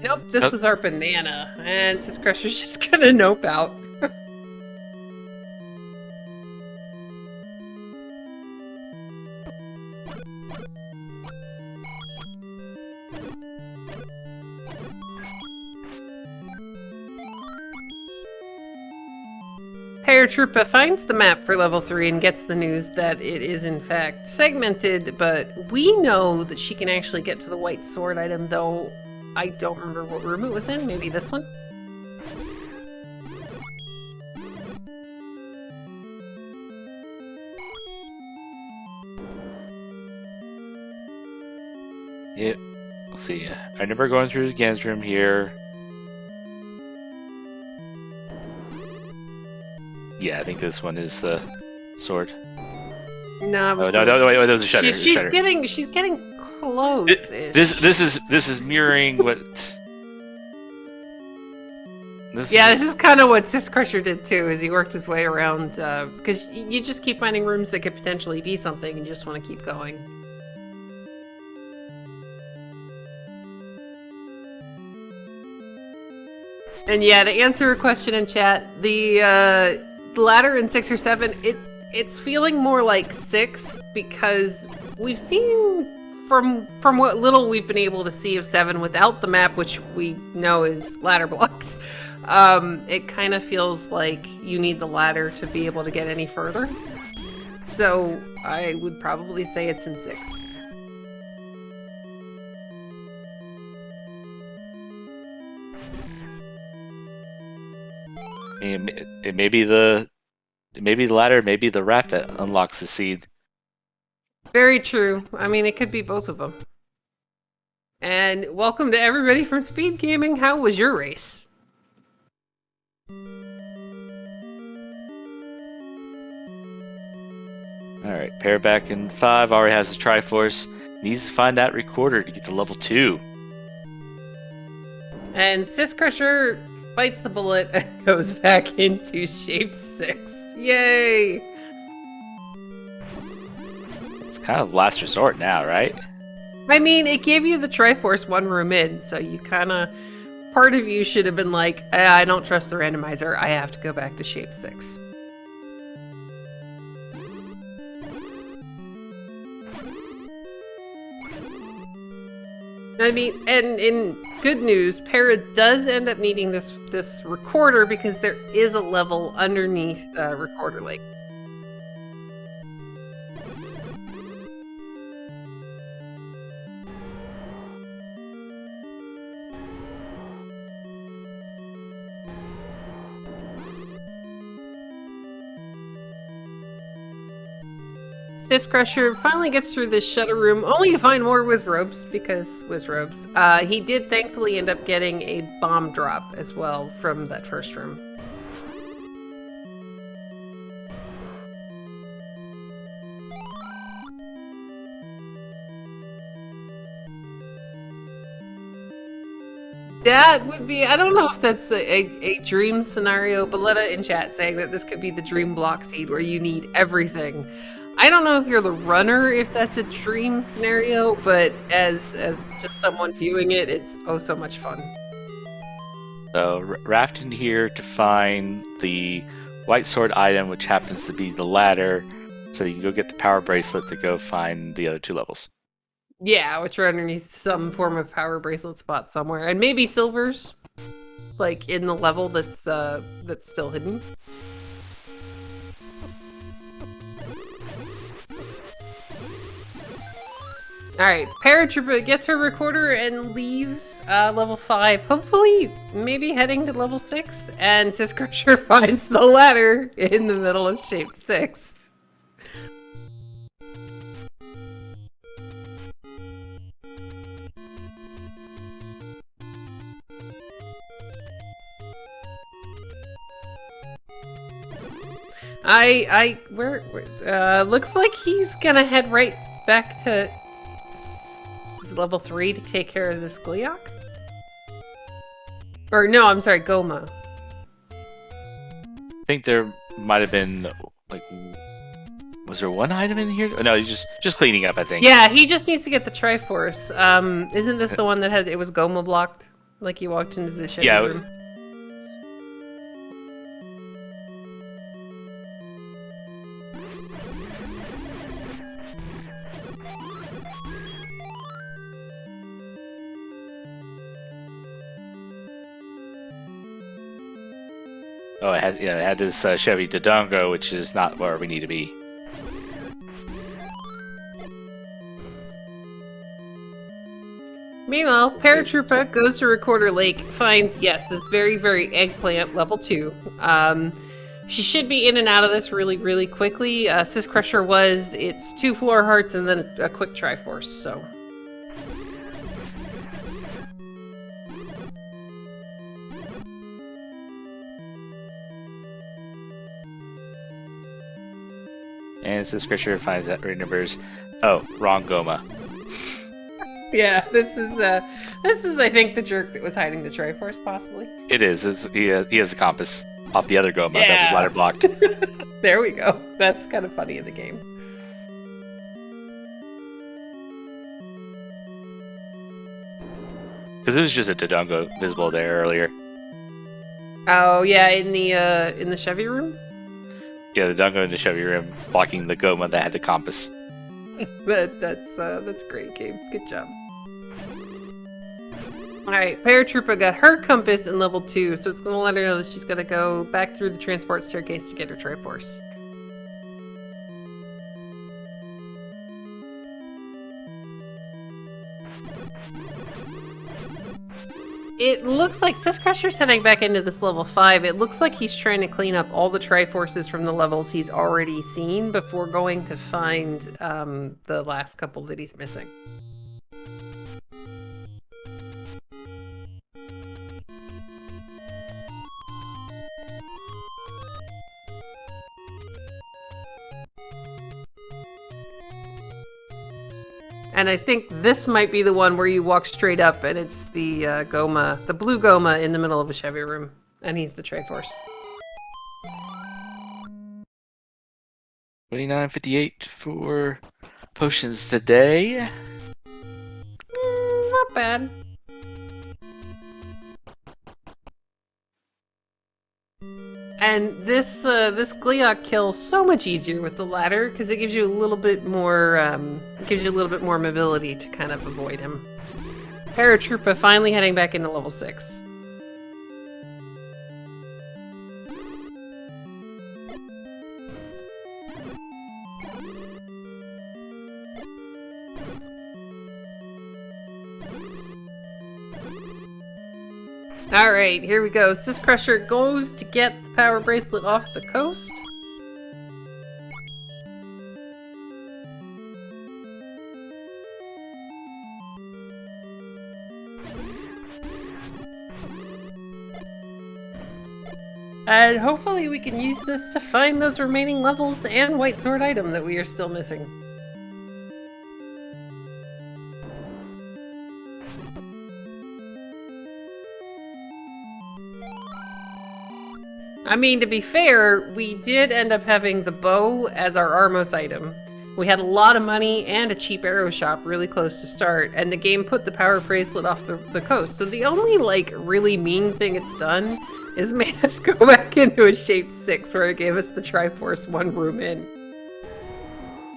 Nope, this was our banana, and Syscrusher's just gonna nope out. Paratroopa finds the map for level 3 and gets the news that it is in fact segmented, but we know that she can actually get to the white sword item, though I don't remember what room it was in. Maybe this one? Yeah, let's see. I remember going through Gan's room here. Yeah, I think this one is the sword. No, wait, there's a shutter. She's getting close. This is mirroring what. This is kind of what Syscrusher did too. Is he worked his way around because you just keep finding rooms that could potentially be something, and you just want to keep going. And yeah, to answer a question in chat, the ladder in 6 or 7, it's feeling more like 6 because we've seen from what little we've been able to see of 7 without the map, which we know is ladder blocked. It kind of feels like you need the ladder to be able to get any further. So I would probably say it's in 6. It may be the ladder, maybe the raft that unlocks the seed. Very true. I mean, it could be both of them. And welcome to everybody from SpeedGaming. How was your race? Alright, Para back in 5, already has the Triforce. Needs to find that recorder to get to level 2. And Syscrusher bites the bullet and goes back into shape 6. Yay! It's kind of last resort now, right? I mean, it gave you the Triforce one room in, so you kind of... Part of you should have been like, I don't trust the randomizer. I have to go back to shape 6. I mean, and in good news, Para does end up needing this recorder because there is a level underneath Recorder Lake. Syscrusher finally gets through this shutter room, only to find more Wizrobes, because Wizrobes. He did thankfully end up getting a bomb drop as well from that first room. That would be, I don't know if that's a dream scenario, but Letta in chat saying that this could be the dream block seed where you need everything. I don't know if you're the runner, if that's a dream scenario, but as just someone viewing it, it's oh so much fun. So Raft in here to find the white sword item, which happens to be the ladder, so you can go get the power bracelet to go find the other 2 levels. Yeah, which are underneath some form of power bracelet spot somewhere, and maybe silvers, like in the level that's still hidden. Alright, Paratrooper gets her recorder and leaves level 5, hopefully maybe heading to level 6, and Syscrusher finds the ladder in the middle of shape 6. Looks like he's gonna head right back to level 3 to take care of this Gliok? Or no, I'm sorry, Goma. I think there might have been, like, was there one item in here? No, he's just cleaning up, I think. Yeah, he just needs to get the Triforce. Isn't this the one that it was Goma blocked? Like you walked into the shed room? Oh, it had this Chevy Dodongo, which is not where we need to be. Meanwhile, Paratroopa goes to Recorder Lake, finds, yes, this very, very eggplant, level 2. She should be in and out of this really, really quickly. Syscrusher it's 2 floor hearts and then a quick Triforce, so... And Syscrusher finds that remembers, oh, wrong Goma. Yeah, this is I think the jerk that was hiding the Triforce, possibly. It is. He has a compass off the other Goma that was ladder blocked. There we go. That's kind of funny in the game. Because it was just a Dodongo visible there earlier. Oh yeah, in the Chevy room. Yeah, the Dodongo in the Chevy room blocking the Goma that had the compass. That's great, Gabe. Good job. Alright, Paratroopa got her compass in level 2, so it's gonna let her know that she's gonna go back through the transport staircase to get her Triforce. It looks like Syscrusher's heading back into this level 5. It looks like he's trying to clean up all the Triforces from the levels he's already seen before going to find the last couple that he's missing. And I think this might be the one where you walk straight up and it's the Goma, the blue Goma in the middle of a Chevy room. And he's the Triforce. 29.58 for potions today. not bad. And this Gleeok kills so much easier with the ladder because it gives you a little bit more mobility to kind of avoid him. Paratroopa finally heading back into level 6. Alright, here we go. Syscrusher goes to get the power bracelet off the coast. And hopefully we can use this to find those remaining levels and white sword item that we are still missing. I mean, to be fair, we did end up having the bow as our Armos item. We had a lot of money and a cheap arrow shop really close to start, and the game put the power bracelet off the coast. So the only, like, really mean thing it's done is made us go back into a Shape 6, where it gave us the Triforce one room in.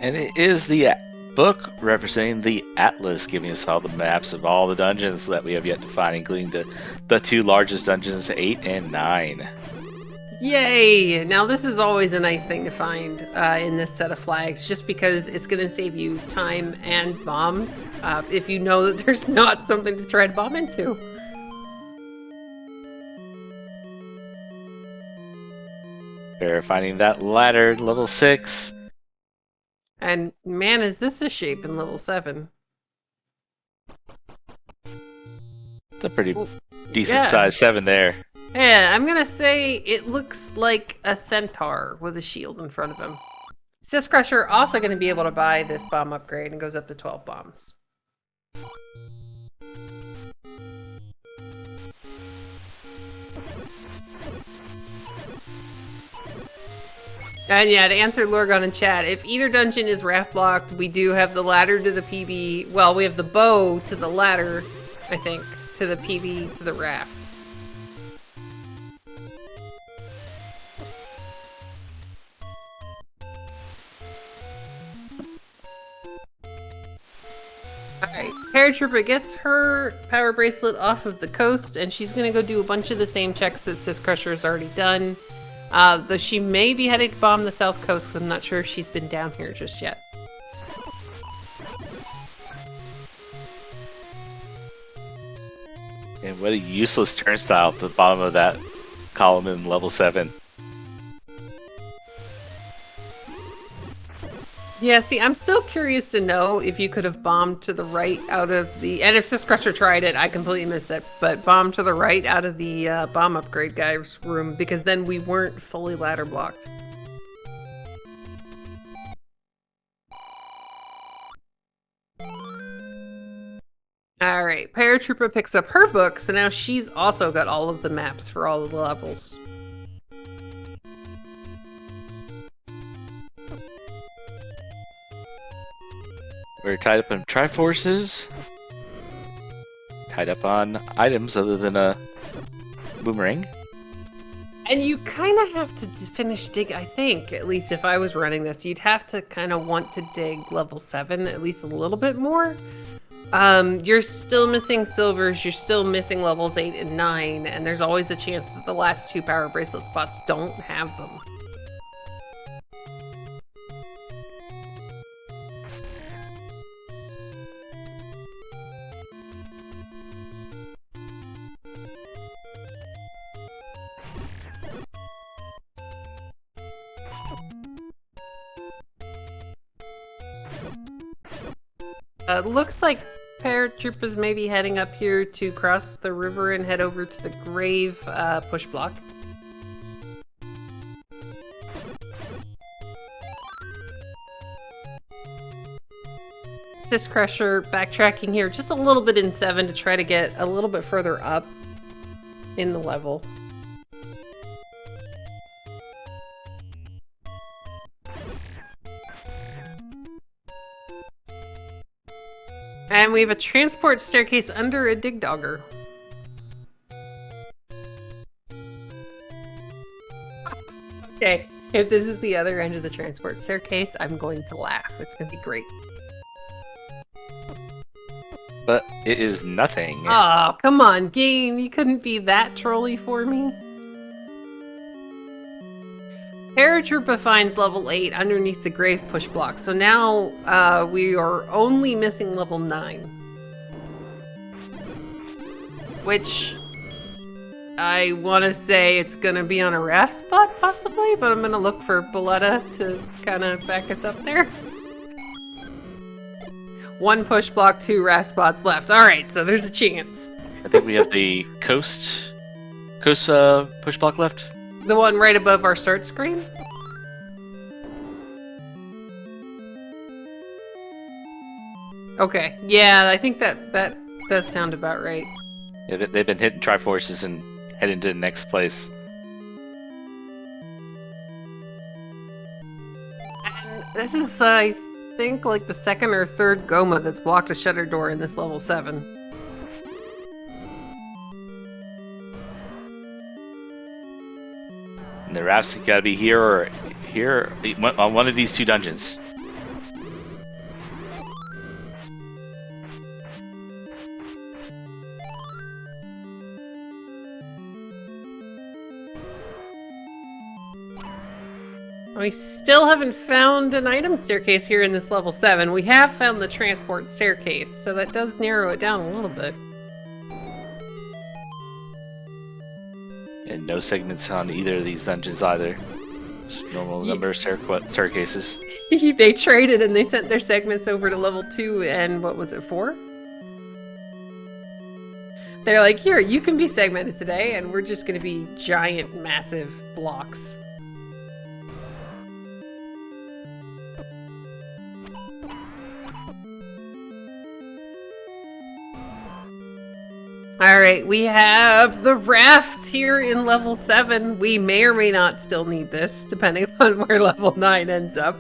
And it is the book representing the Atlas, giving us all the maps of all the dungeons that we have yet to find, including the two largest dungeons, 8 and 9. Yay! Now this is always a nice thing to find in this set of flags, just because it's going to save you time and bombs if you know that there's not something to try to bomb into. We're finding that ladder, level 6. And man, is this a shape in level 7. It's a pretty decent size 7 there. Yeah, I'm gonna say it looks like a centaur with a shield in front of him. Syscrusher also gonna be able to buy this bomb upgrade and goes up to 12 bombs. And yeah, to answer Lorgon in chat, if either dungeon is raft blocked, we do have the ladder to the PB. Well, we have the bow to the ladder, I think, to the PB to the raft. Alright, Paratrooper gets her power bracelet off of the coast, and she's gonna go do a bunch of the same checks that Syscrusher's already done. Though she may be headed to bomb the south coast, because I'm not sure if she's been down here just yet. And what a useless turnstile at the bottom of that column in level 7. Yeah, see, I'm still curious to know if you could have bombed to the right out of the... And if Syscrusher tried it, I completely missed it. But bomb to the right out of the bomb upgrade guy's room, because then we weren't fully ladder blocked. Alright, Paratrooper picks up her book, so now she's also got all of the maps for all of the levels. We're tied up on triforces. Tied up on items other than a boomerang. And you kind of have to finish dig, I think, at least if I was running this, you'd have to kind of want to dig level 7 at least a little bit more. You're still missing silvers, you're still missing levels 8 and 9, and there's always a chance that the last 2 power bracelet spots don't have them. Looks like Paratroopers may be heading up here to cross the river and head over to the grave push block. Syscrusher backtracking here just a little bit in 7 to try to get a little bit further up in the level. And we have a transport staircase under a dig dogger. Okay, if this is the other end of the transport staircase, I'm going to laugh. It's going to be great. But it is nothing. Oh, come on, game. You couldn't be that trolly for me. Paratrooper finds level 8 underneath the grave push block. So now we are only missing level 9. Which I want to say it's going to be on a raft spot, possibly, but I'm going to look for Boletta to kind of back us up there. 1 push block, 2 raft spots left. Alright, so there's a chance. I think we have the coast push block left. The one right above our start screen? Okay, yeah, I think that does sound about right. Yeah, they've been hitting Triforces and heading to the next place. And this is, I think, like the 2nd or 3rd Goma that's blocked a shutter door in this level 7. And the rafts gotta be here or here on one of these 2 dungeons. We still haven't found an item staircase here in this level 7. We have found the transport staircase, so that does narrow it down a little bit. And no segments on either of these dungeons either. Just normal number of staircases. They traded and they sent their segments over to level 2 and what was it, 4? They're like, here, you can be segmented today, and we're just going to be giant, massive blocks. Alright, we have the raft here in level 7. We may or may not still need this, depending on where level 9 ends up.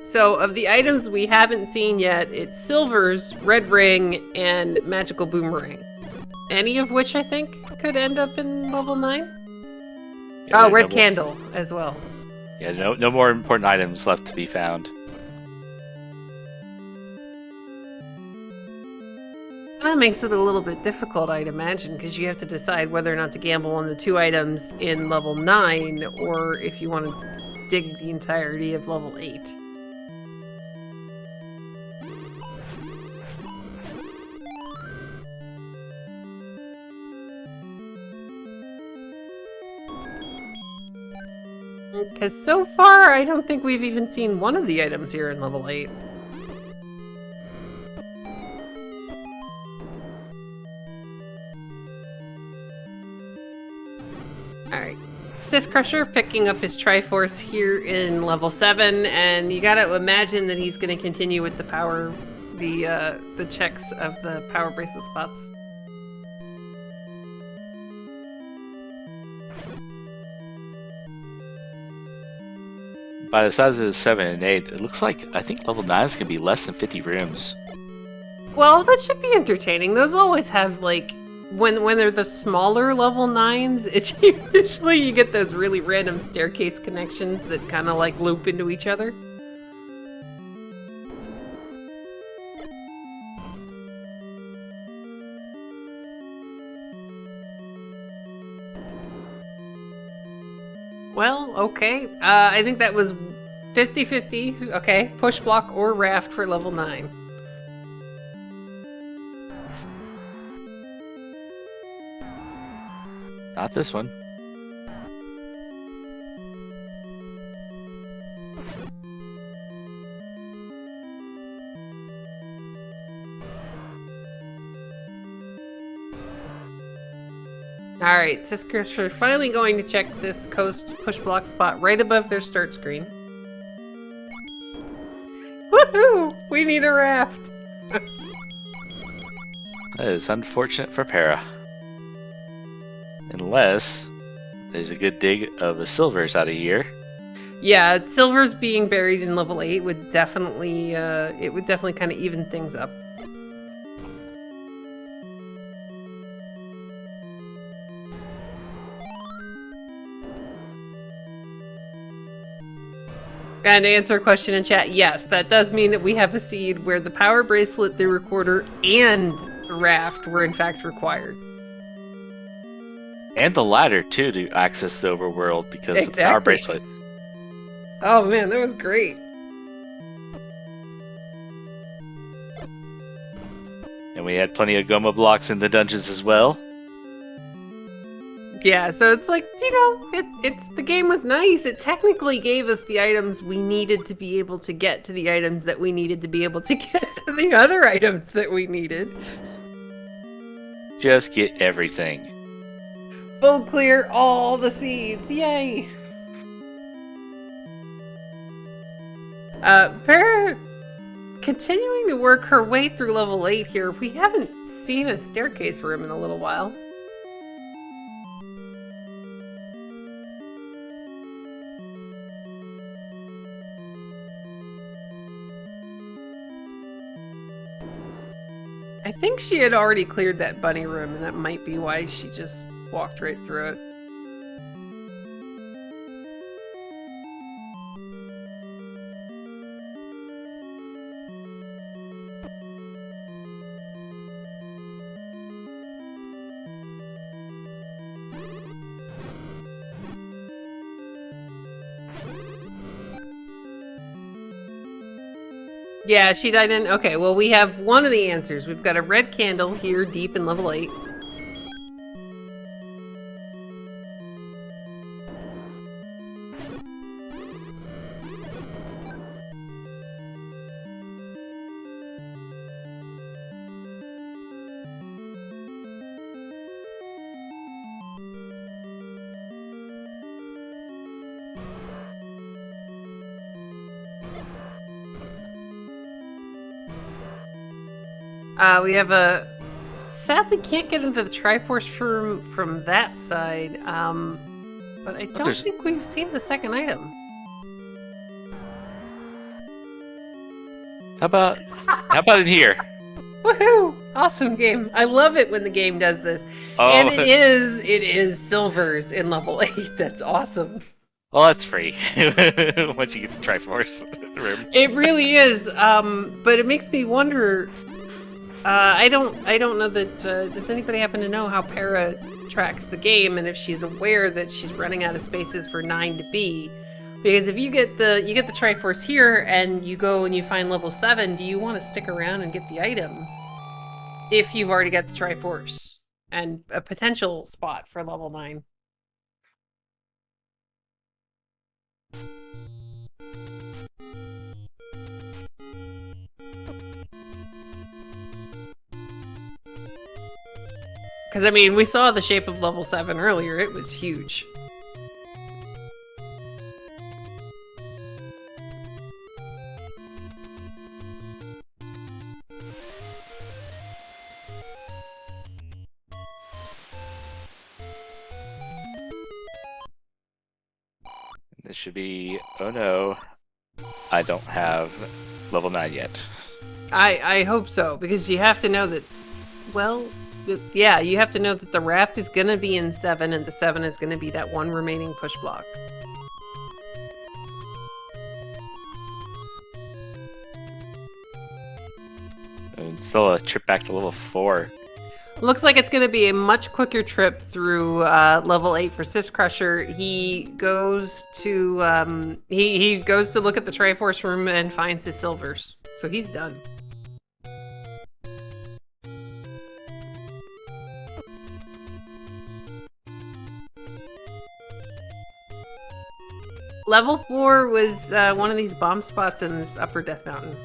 So, of the items we haven't seen yet, it's Silver's, Red Ring, and Magical Boomerang. Any of which I think could end up in level 9? Yeah, oh, Red Candle as well. Yeah, no more important items left to be found. That makes it a little bit difficult, I'd imagine, because you have to decide whether or not to gamble on the 2 items in level 9, or if you want to dig the entirety of level 8. Because so far, I don't think we've even seen one of the items here in level 8. Alright. Syscrusher picking up his Triforce here in level 7, and you gotta imagine that he's gonna continue with the power, the checks of the power bracelet spots. By the size of the 7 and 8, it looks like I think level 9 is gonna be less than 50 rooms. Well, that should be entertaining. Those always have, like, when they're the smaller level 9s, it's usually you get those really random staircase connections that kind of like loop into each other. Well, okay. I think that was 50-50. Okay, push block or raft for level 9. Not this one. Alright, Syscrusher finally going to check this coast push block spot right above their start screen. Woohoo! We need a raft! That is unfortunate for Para. Unless There's a good dig of the silvers out of here. Yeah, silvers being buried in level 8 would definitely, it would definitely kind of even things up. And to answer a question in chat, yes, that does mean that we have a seed where the power bracelet, the recorder, and the raft were in fact required. And the ladder, too, to access the overworld because of the power bracelet. Oh man, that was great. And we had plenty of Goma blocks in the dungeons as well. Yeah, so it's like, you know, it's the game was nice. It technically gave us the items we needed to be able to get to the items that we needed to be able to get to the other items that we needed. Just get everything. Full clear all the seeds. Yay! Para continuing to work her way through level 8 here. We haven't seen a staircase room in a little while. I think she had already cleared that bunny room, and that might be why she just walked right through it. Yeah, she died in... Okay, well, we have one of the answers. We've got a red candle here deep in level 8. We have a... Sadly can't get into the Triforce room from that side, but I don't think we've seen the second item. How about in here? Woohoo! Awesome game. I love it when the game does this. Oh. And it is silvers in level 8. That's awesome. Well, that's free once you get the Triforce room. It really is, but it makes me wonder... I don't know that, does anybody happen to know how Para tracks the game and if she's aware that she's running out of spaces for 9 to be? Because if you get the Triforce here and you go and you find level 7, do you want to stick around and get the item? If you've already got the Triforce and a potential spot for level 9. Because, I mean, we saw the shape of level 7 earlier. It was huge. This should be... Oh no. I don't have level 9 yet. I hope so, because you have to know that... Well... Yeah, you have to know that the Raft is going to be in 7, and the 7 is going to be that one remaining push block. And still a trip back to level 4. Looks like it's going to be a much quicker trip through level 8 for Syscrusher. He goes to he goes to look at the Triforce room and finds his silvers. So he's done. Level 4 was one of these bomb spots in this upper Death Mountain.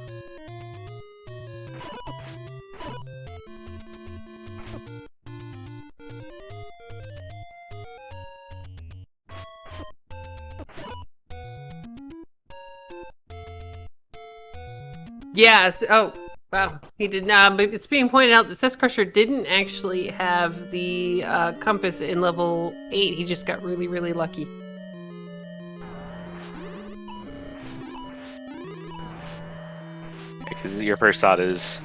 Yes. Oh, Wow, he did not. But it's being pointed out that Syscrusher didn't actually have the compass in level 8. He just got really, really lucky. Because your first thought is,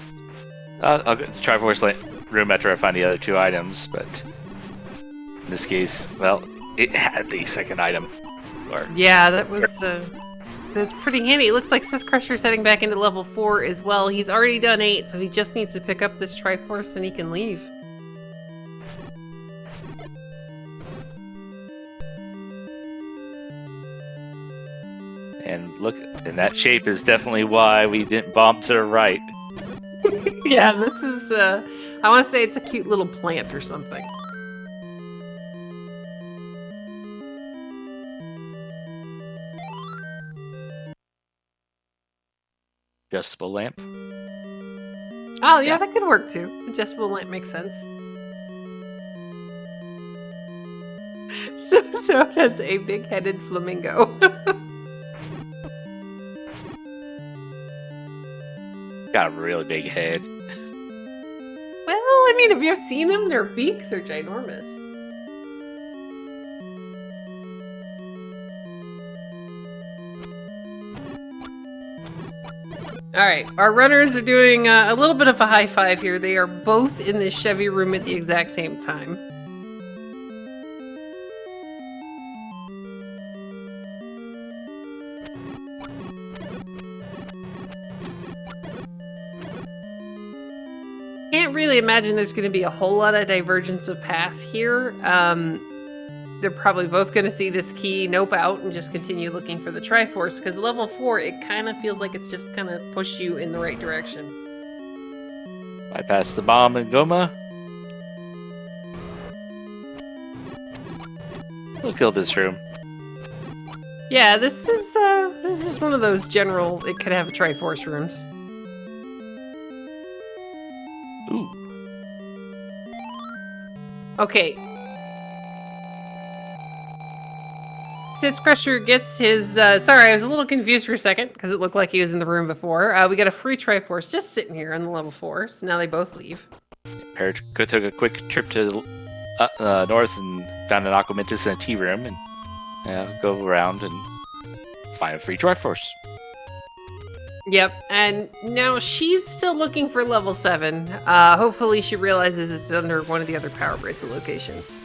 I'll go to the Triforce room after I find the other 2 items, but in this case, well, it had the second item. Yeah, that's pretty handy. It looks like Syscrusher's heading back into level 4 as well. He's already done 8, so he just needs to pick up this Triforce and he can leave. And look, and that shape is definitely why we didn't bump to the right. Yeah, this is, I want to say it's a cute little plant or something. Adjustable lamp. Oh, yeah, that could work too. Adjustable lamp makes sense. So it has a big-headed flamingo. Got a really big head. Well, I mean, have you seen them? Their beaks are ginormous. Alright, our runners are doing a little bit of a high five here. They are both in the Chevy room at the exact same time. Can't really imagine there's going to be a whole lot of divergence of path here. They're probably both going to see this key, nope out, and just continue looking for the Triforce, because level 4, it kind of feels like it's just kind of pushed you in the right direction. Bypass the bomb and Goma. We'll kill this room. Yeah, this is just one of those general, it could have a Triforce rooms. Ooh. Okay. Syscrusher gets his, sorry, I was a little confused for a second, because it looked like he was in the room before. We got a free Triforce just sitting here on the level 4, so now they both leave. Paratrooper took a quick trip to north and found an Aquamentus in a tea room, and go around and find a free Triforce. Yep, and now she's still looking for level 7. Hopefully she realizes it's under one of the other power bracelet locations.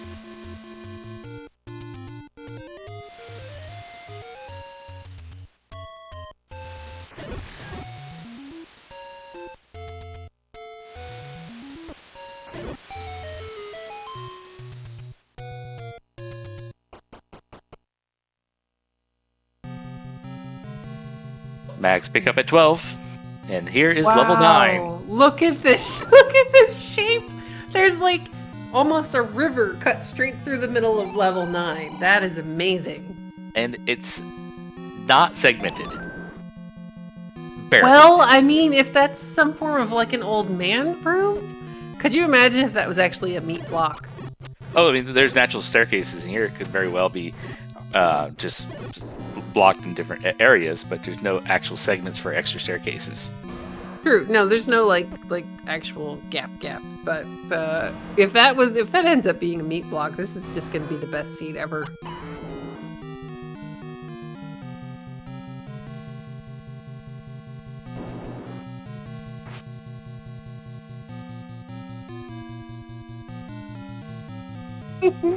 Max pick up at 12, and here is level 9. Look at this! Look at this shape! There's like almost a river cut straight through the middle of level 9. That is amazing. And it's not segmented. Barely. Well, I mean, if that's some form of like an old man room, could you imagine if that was actually a meat block? Oh, I mean, there's natural staircases in here. It could very well be just blocked in different areas, but there's no actual segments for extra staircases. True. No, there's no like actual gap. But if that ends up being a meat block, this is just going to be the best seat ever.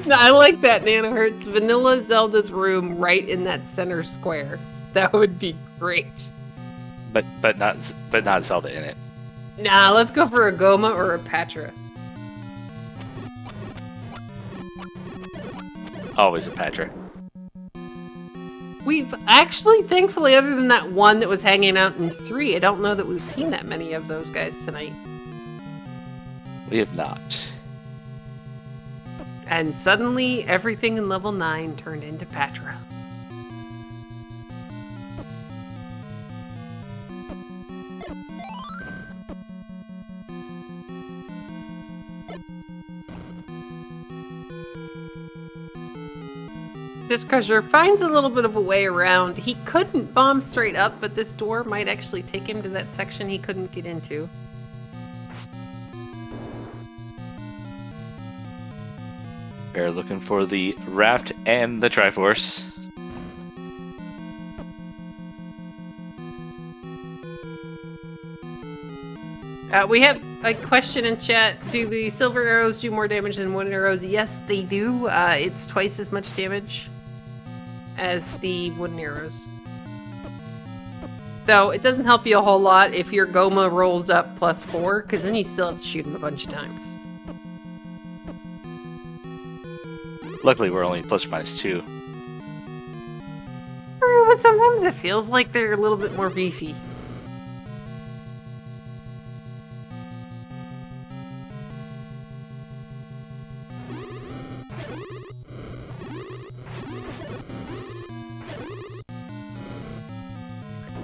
I like that, Nanohertz. Vanilla Zelda's room right in that center square. That would be great. But not Zelda in it. Nah, let's go for a Goma or a Patra. Always a Patra. We've actually, thankfully, other than that one that was hanging out in 3, I don't know that we've seen that many of those guys tonight. We have not. And suddenly, everything in level 9 turned into Patra. Syscrusher finds a little bit of a way around. He couldn't bomb straight up, but this door might actually take him to that section he couldn't get into. We're looking for the Raft and the Triforce. We have a question in chat. Do the silver arrows do more damage than wooden arrows? Yes, they do. It's twice as much damage as the wooden arrows. Though it doesn't help you a whole lot if your Goma rolls up +4, because then you still have to shoot him a bunch of times. Luckily, we're only ±2. But sometimes it feels like they're a little bit more beefy.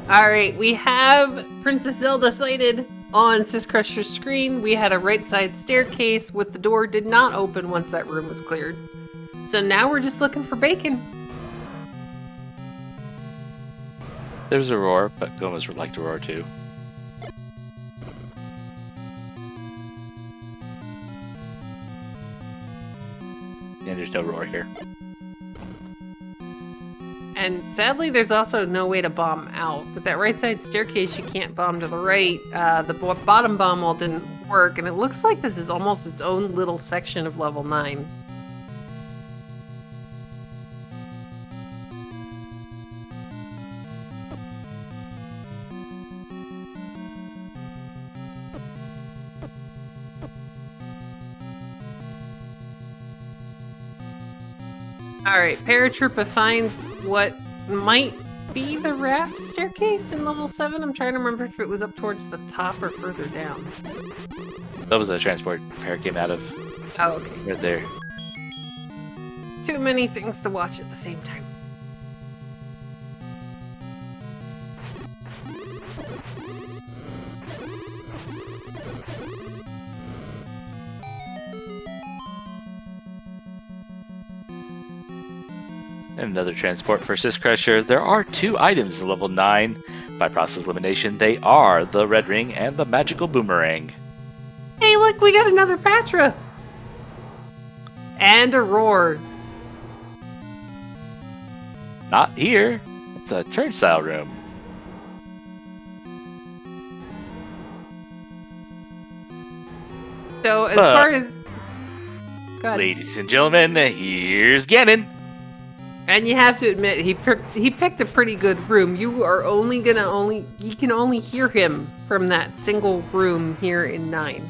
Alright, we have Princess Zelda sighted on Syscrusher's screen. We had a right side staircase with the door did not open once that room was cleared. So now we're just looking for bacon. There's a roar, but Gomas would like to roar too. And there's no roar here. And sadly, there's also no way to bomb out. With that right side staircase, you can't bomb to the right. The bottom bomb wall didn't work, and it looks like this is almost its own little section of level 9. Alright, Paratroopa finds what might be the Raft staircase in level 7. I'm trying to remember if it was up towards the top or further down. That was a transport Para came out of. Oh, okay. Right there. Too many things to watch at the same time. And another transport for Syscrusher. There are 2 items in level 9. By process elimination, they are the red ring and the magical boomerang. Hey, look, we got another Patra! And a roar. Not here. It's a turnstile room. So, as far as... God. Ladies and gentlemen, here's Ganon. And you have to admit, he picked a pretty good room. You are you can only hear him from that single room here in 9.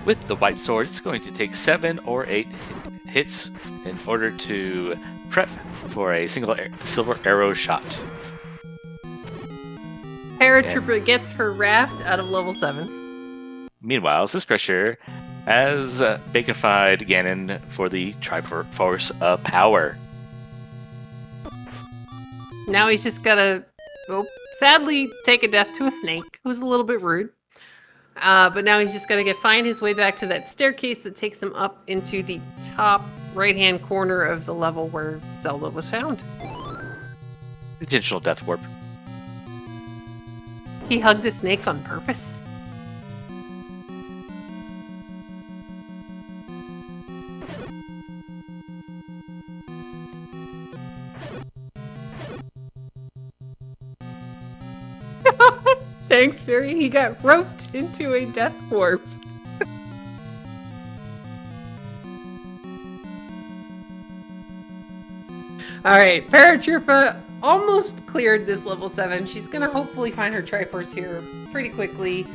With the white sword, it's going to take 7 or 8 hits in order to prep for a single silver arrow shot. Paratrooper gets her Raft out of level 7. Meanwhile, Syscrusher has baconified Ganon for the Triforce of Power. Now he's just gotta, sadly, take a death to a snake, who's a little bit rude. But now he's just gotta find his way back to that staircase that takes him up into the top right-hand corner of the level where Zelda was found. Intentional death warp. He hugged a snake on purpose. Thanks, Fairy. He got roped into a death warp. Alright, Paratroopa almost cleared this level 7. She's gonna hopefully find her Triforce here pretty quickly.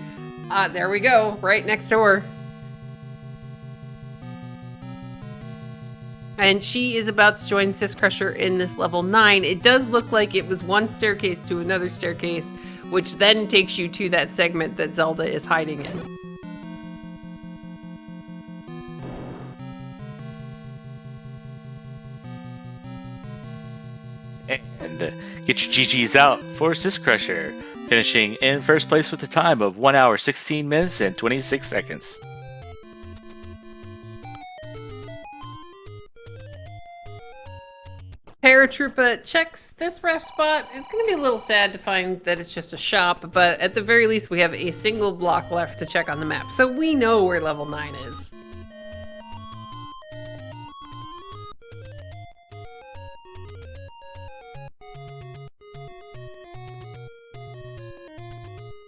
There we go, right next to her. And she is about to join Syscrusher in this level 9. It does look like it was one staircase to another staircase, which then takes you to that segment that Zelda is hiding in. And get your GGs out for Syscrusher, finishing in first place with a time of 1 hour, 16 minutes, and 26 seconds. Paratroopa checks this Raft spot. It's going to be a little sad to find that it's just a shop, but at the very least, we have a single block left to check on the map, so we know where level 9 is.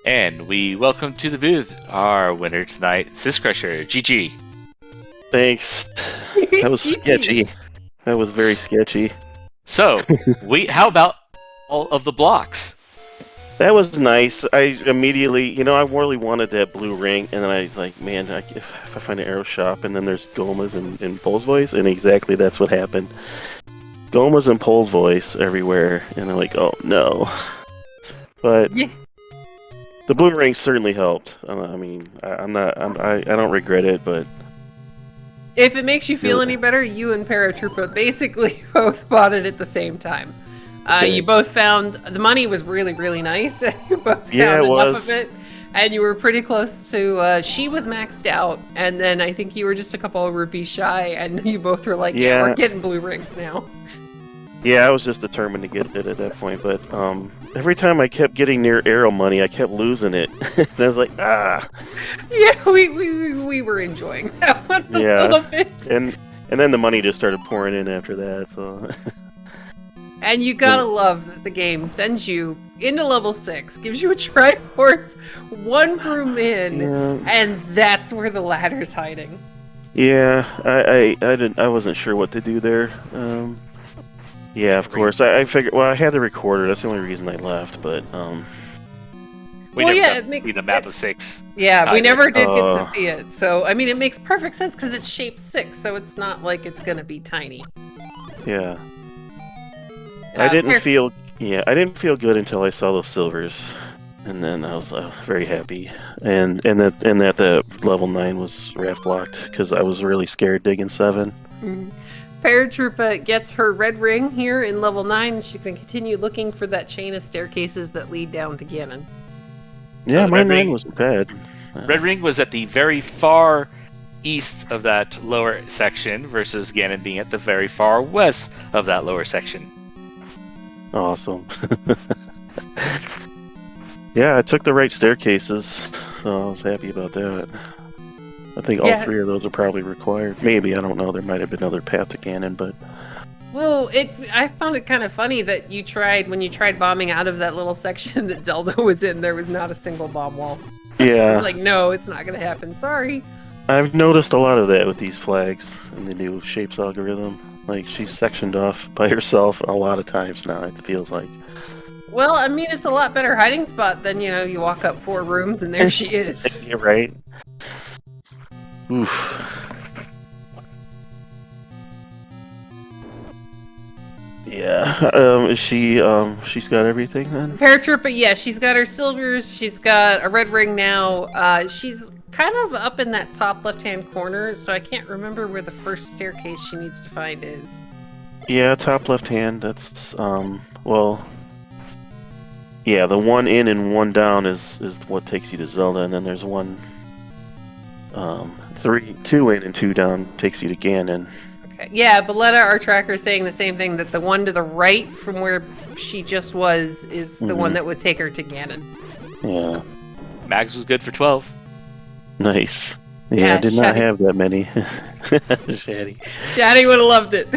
And we welcome to the booth our winner tonight, Syscrusher. GG. Thanks. That was sketchy. That was very sketchy. So, how about all of the blocks? That was nice. I immediately, I really wanted that blue ring, and then I was like, man, if I find an arrow shop, and then there's Goma's and Pole's voice, and exactly that's what happened. Goma's and Pole's voice everywhere, and I'm like, oh no. But yeah. The blue ring certainly helped. I mean, I don't regret it, but if it makes you feel any better, you and Paratroopa basically both bought it at the same time. Okay. You both found the money was really, really nice. You both found enough of it, and you were pretty close to. She was maxed out, and then I think you were just a couple of rupees shy, and you both were like, "Yeah, we're getting blue rings now." Yeah, I was just determined to get it at that point, but every time I kept getting near arrow money, I kept losing it. And I was like, ah. Yeah, we were enjoying that one a little bit. And then the money just started pouring in after that. So. And you gotta love that the game sends you into level 6, gives you a Triforce, one room in, and that's where the ladder's hiding. Yeah, I wasn't sure what to do there. Yeah, of course. I figured. Well, I had the recorder. That's the only reason I left. But it makes the map of 6. Yeah, we never did get to see it. So I mean, it makes perfect sense because it's shaped 6, so it's not like it's gonna be tiny. Yeah. I didn't feel good until I saw those silvers, and then I was very happy. And that the level 9 was raft locked because I was really scared digging 7. Mm-hmm. Paratroopa gets her red ring here in level 9, and she can continue looking for that chain of staircases that lead down to Ganon. Yeah, my 9 wasn't bad. Red ring was at the very far east of that lower section, versus Ganon being at the very far west of that lower section. Awesome. Yeah, I took the right staircases, so I was happy about that. I think all 3 of those are probably required. Maybe, I don't know. There might have been other path to Ganon, but... Well, I found it kind of funny that when you tried bombing out of that little section that Zelda was in, there was not a single bomb wall. Yeah. I was like, no, it's not going to happen. Sorry. I've noticed a lot of that with these flags in the new shapes algorithm. Like, she's sectioned off by herself a lot of times now, it feels like. Well, I mean, it's a lot better hiding spot than, you walk up 4 rooms and there she is. You're right. Oof. Yeah. Is she? She's got everything then. Paratroopa, yeah, she's got her silvers. She's got a red ring now. She's kind of up in that top left-hand corner, so I can't remember where the first staircase she needs to find is. Yeah, top left-hand. That's well. Yeah, the one in and one down is what takes you to Zelda, and then there's one. 2 in and 2 down takes you to Ganon. Okay. Yeah, Balletta, our tracker, is saying the same thing, that the one to the right from where she just was is the one that would take her to Ganon. Yeah. Mags was good for 12. Nice. Yeah, I did not have that many. Shaddy. Shaddy would have loved it.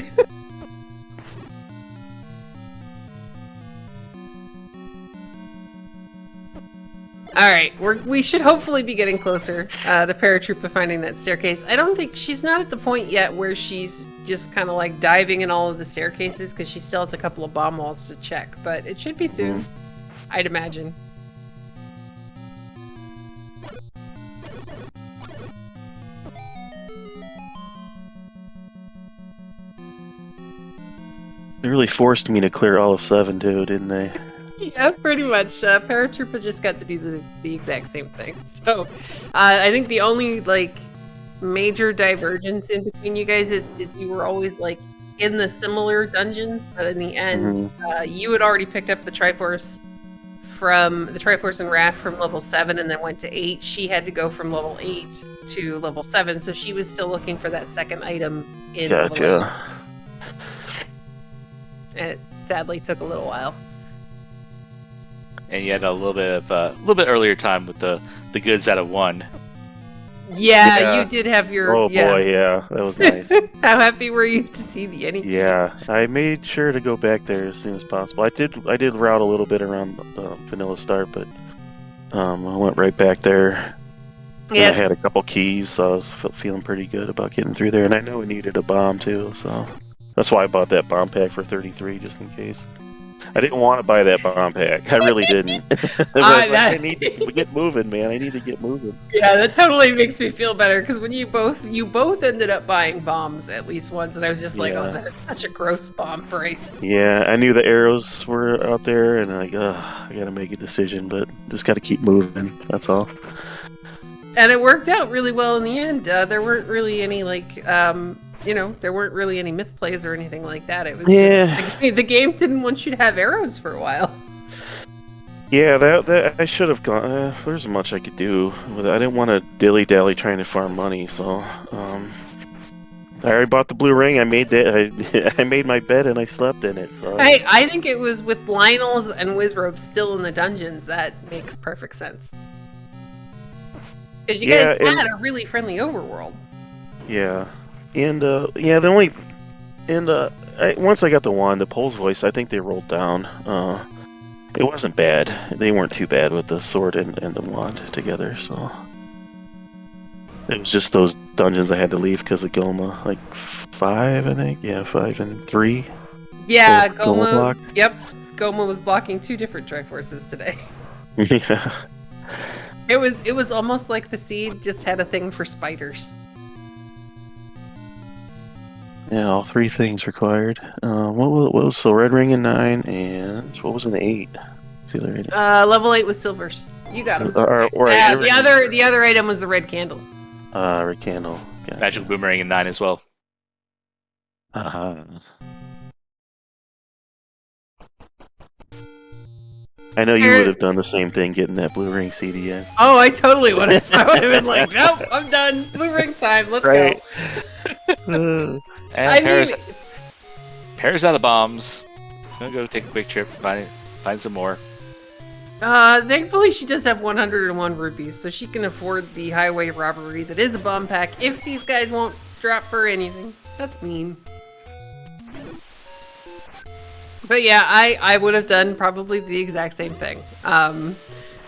Alright, we should hopefully be getting closer to Paratroopa finding that staircase. I don't think she's not at the point yet where she's just kind of like diving in all of the staircases, because she still has a couple of bomb walls to check, but it should be soon, I'd imagine. They really forced me to clear all of 7 too, didn't they? Yeah, pretty much. Paratroopa just got to do the exact same thing. So, I think the only major divergence in between you guys is you were always in the similar dungeons, but in the end, you had already picked up the Triforce and Raft from level 7, and then went to 8. She had to go from level 8 to level 7, so she was still looking for that second item in level 8. It sadly took a little while. And you had a little bit earlier time with the goods out of 1. Yeah, you did have your. Oh boy, yeah, that was nice. How happy were you to see the NET? Yeah, I made sure to go back there as soon as possible. I did route a little bit around the vanilla start, but I went right back there. Yeah, I had a couple keys, so I was feeling pretty good about getting through there. And I know we needed a bomb too, so that's why I bought that bomb pack for 33 just in case. I didn't want to buy that bomb pack. I really didn't. I need to get moving, man. I need to get moving. Yeah, that totally makes me feel better because when you both ended up buying bombs at least once, and I was just like, oh, that is such a gross bomb price. Yeah, I knew the arrows were out there, and I gotta make a decision, but just gotta keep moving. That's all. And it worked out really well in the end. There weren't really any there weren't really any misplays or anything like that. It was just the game didn't want you to have arrows for a while. Yeah, that I should have gone. There's much I could do with it. I didn't want to dilly-dally trying to farm money, so I already bought the blue ring. I made that. I made my bed and I slept in it. So I think it was with Lionel's and Wizrobe still in the dungeons. That makes perfect sense. Because you guys had a really friendly overworld. Yeah. And once I got the wand, the Pole's voice, I think they rolled down. It wasn't bad. They weren't too bad with the sword and the wand together. So it was just those dungeons I had to leave because of Goma, like 5, I think. Yeah, 5 and 3. Yeah, Goma blocked. Yep, Goma was blocking 2 different Triforces today. Yeah. It was almost like the seed just had a thing for spiders. Yeah, all 3 things required. What was so red ring in 9, and what was in 8? Level 8 was silvers. You got them. Right. The other item was the red candle. Red candle. Yeah. Magical boomerang in 9 as well. I know you would have done the same thing, getting that blue ring CDN. Oh, I totally would have. I would have been like, nope, I'm done. Blue ring time. Let's go. And Para's out of bombs. Gonna go take a quick trip, find some more. Thankfully she does have 101 rupees, so she can afford the highway robbery that is a bomb pack if these guys won't drop her anything. That's mean. But yeah, I would have done probably the exact same thing.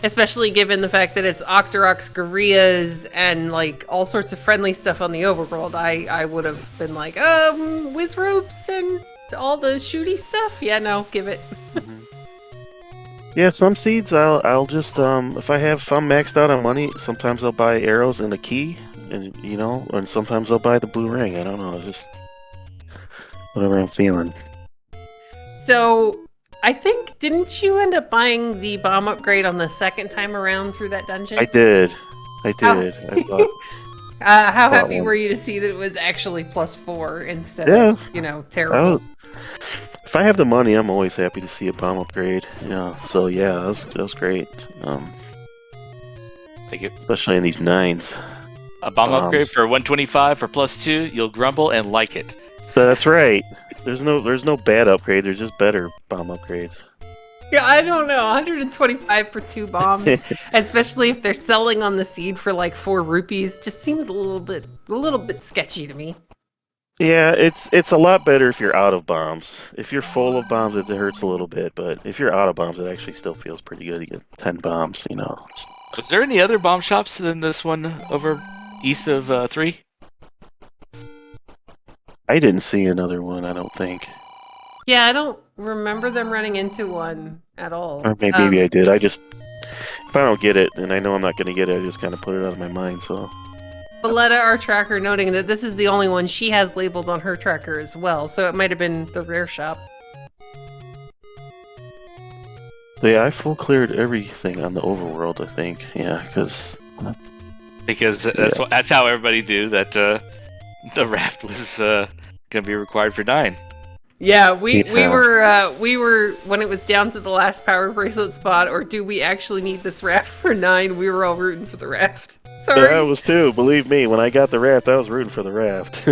Especially given the fact that it's Octoroks, Gorillas, and like all sorts of friendly stuff on the overworld. I would have been like, Wizropes and all the shooty stuff? Yeah, no, give it. Yeah, some seeds I'll just if I'm maxed out on money, sometimes I'll buy arrows and a key, and and sometimes I'll buy the blue ring. I don't know, just whatever I'm feeling. So, I think, didn't you end up buying the bomb upgrade on the second time around through that dungeon? I did. How happy were you to see that it was actually +4 instead of, terrible? If I have the money, I'm always happy to see a bomb upgrade. Yeah, so yeah, that was great. Especially in these 9s. A bomb upgrade for 125 for +2, you'll grumble and like it. That's right. There's no bad upgrade. There's just better bomb upgrades. Yeah, I don't know. 125 for 2 bombs, especially if they're selling on the seed for like 4 rupees, just seems a little bit sketchy to me. Yeah, it's a lot better if you're out of bombs. If you're full of bombs, it hurts a little bit, but if you're out of bombs, it actually still feels pretty good. You get 10 bombs, Was there any other bomb shops than this one over east of 3? I didn't see another one, I don't think. Yeah, I don't remember them running into one at all. Or maybe I did. If I don't get it, and I know I'm not going to get it, I just kind of put it out of my mind, so... Balletta, our tracker, noting that this is the only one she has labeled on her tracker as well, so it might have been the rare shop. So yeah, I full cleared everything on the overworld, I think. Yeah, because that's how everybody knew that the raft was going to be required for 9. Yeah, we were when it was down to the last power bracelet spot, or do we actually need this raft for 9? We were all rooting for the raft. Sorry. Yeah, I was too. Believe me, when I got the raft, I was rooting for the raft.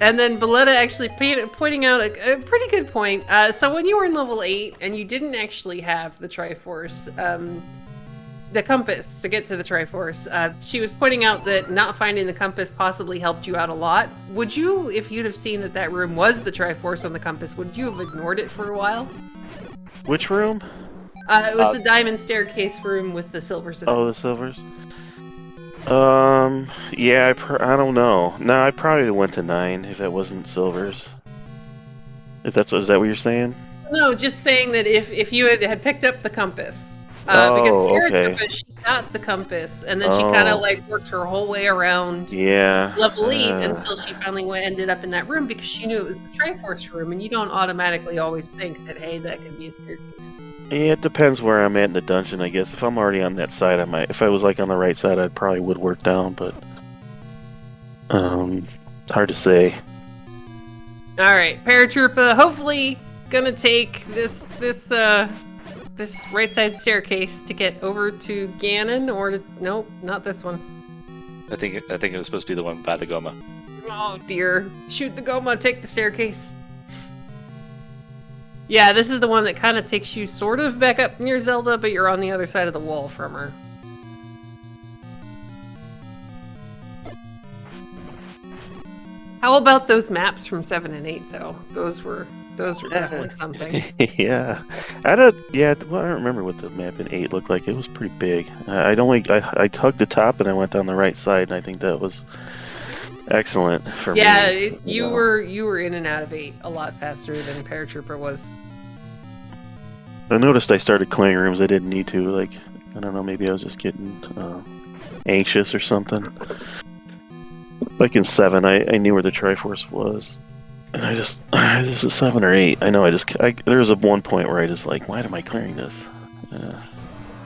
And then Beletta actually pointing out a pretty good point. So when you were in level 8 and you didn't actually have the Triforce, the compass to get to the Triforce, she was pointing out that not finding the compass possibly helped you out a lot. Would you, if you'd have seen that that room was the Triforce on the compass, would you have ignored it for a while? Which room? It was the diamond staircase room with the silvers in it. Oh, the silvers. Yeah, I don't know. No, I probably went to 9 if that wasn't silvers. Is that what you're saying? No, just saying that if you had picked up the compass, because okay. Paratroopa, she got the compass, and then she kind of like worked her whole way around level 8 until she finally ended up in that room because she knew it was the Triforce room, and you don't automatically always think that, hey, that could be a staircase. Yeah, it depends where I'm at in the dungeon, I guess. If I'm already on that side, I might. If I was like on the right side, I probably would work down, but it's hard to say. All right, Paratroopa, hopefully gonna take this right side staircase to get over to Ganon, or to, nope, not this one. I think it was supposed to be the one by the Goma. Oh dear, shoot the Goma, take the staircase. Yeah, this is the one that kind of takes you sort of back up near Zelda, but you're on the other side of the wall from her. How about those maps from 7 and 8, though? Those were definitely something. Yeah, I don't remember what the map in 8 looked like. It was pretty big. I hugged the top and I went down the right side, and I think that was excellent for me. Yeah, you were in and out of 8 a lot faster than Paratrooper was. I noticed I started clearing rooms I didn't need to. Like, I don't know, maybe I was just getting anxious or something. Like in 7, I knew where the Triforce was, and I just this is 7 or 8. I know there was one point where I just like, why am I clearing this?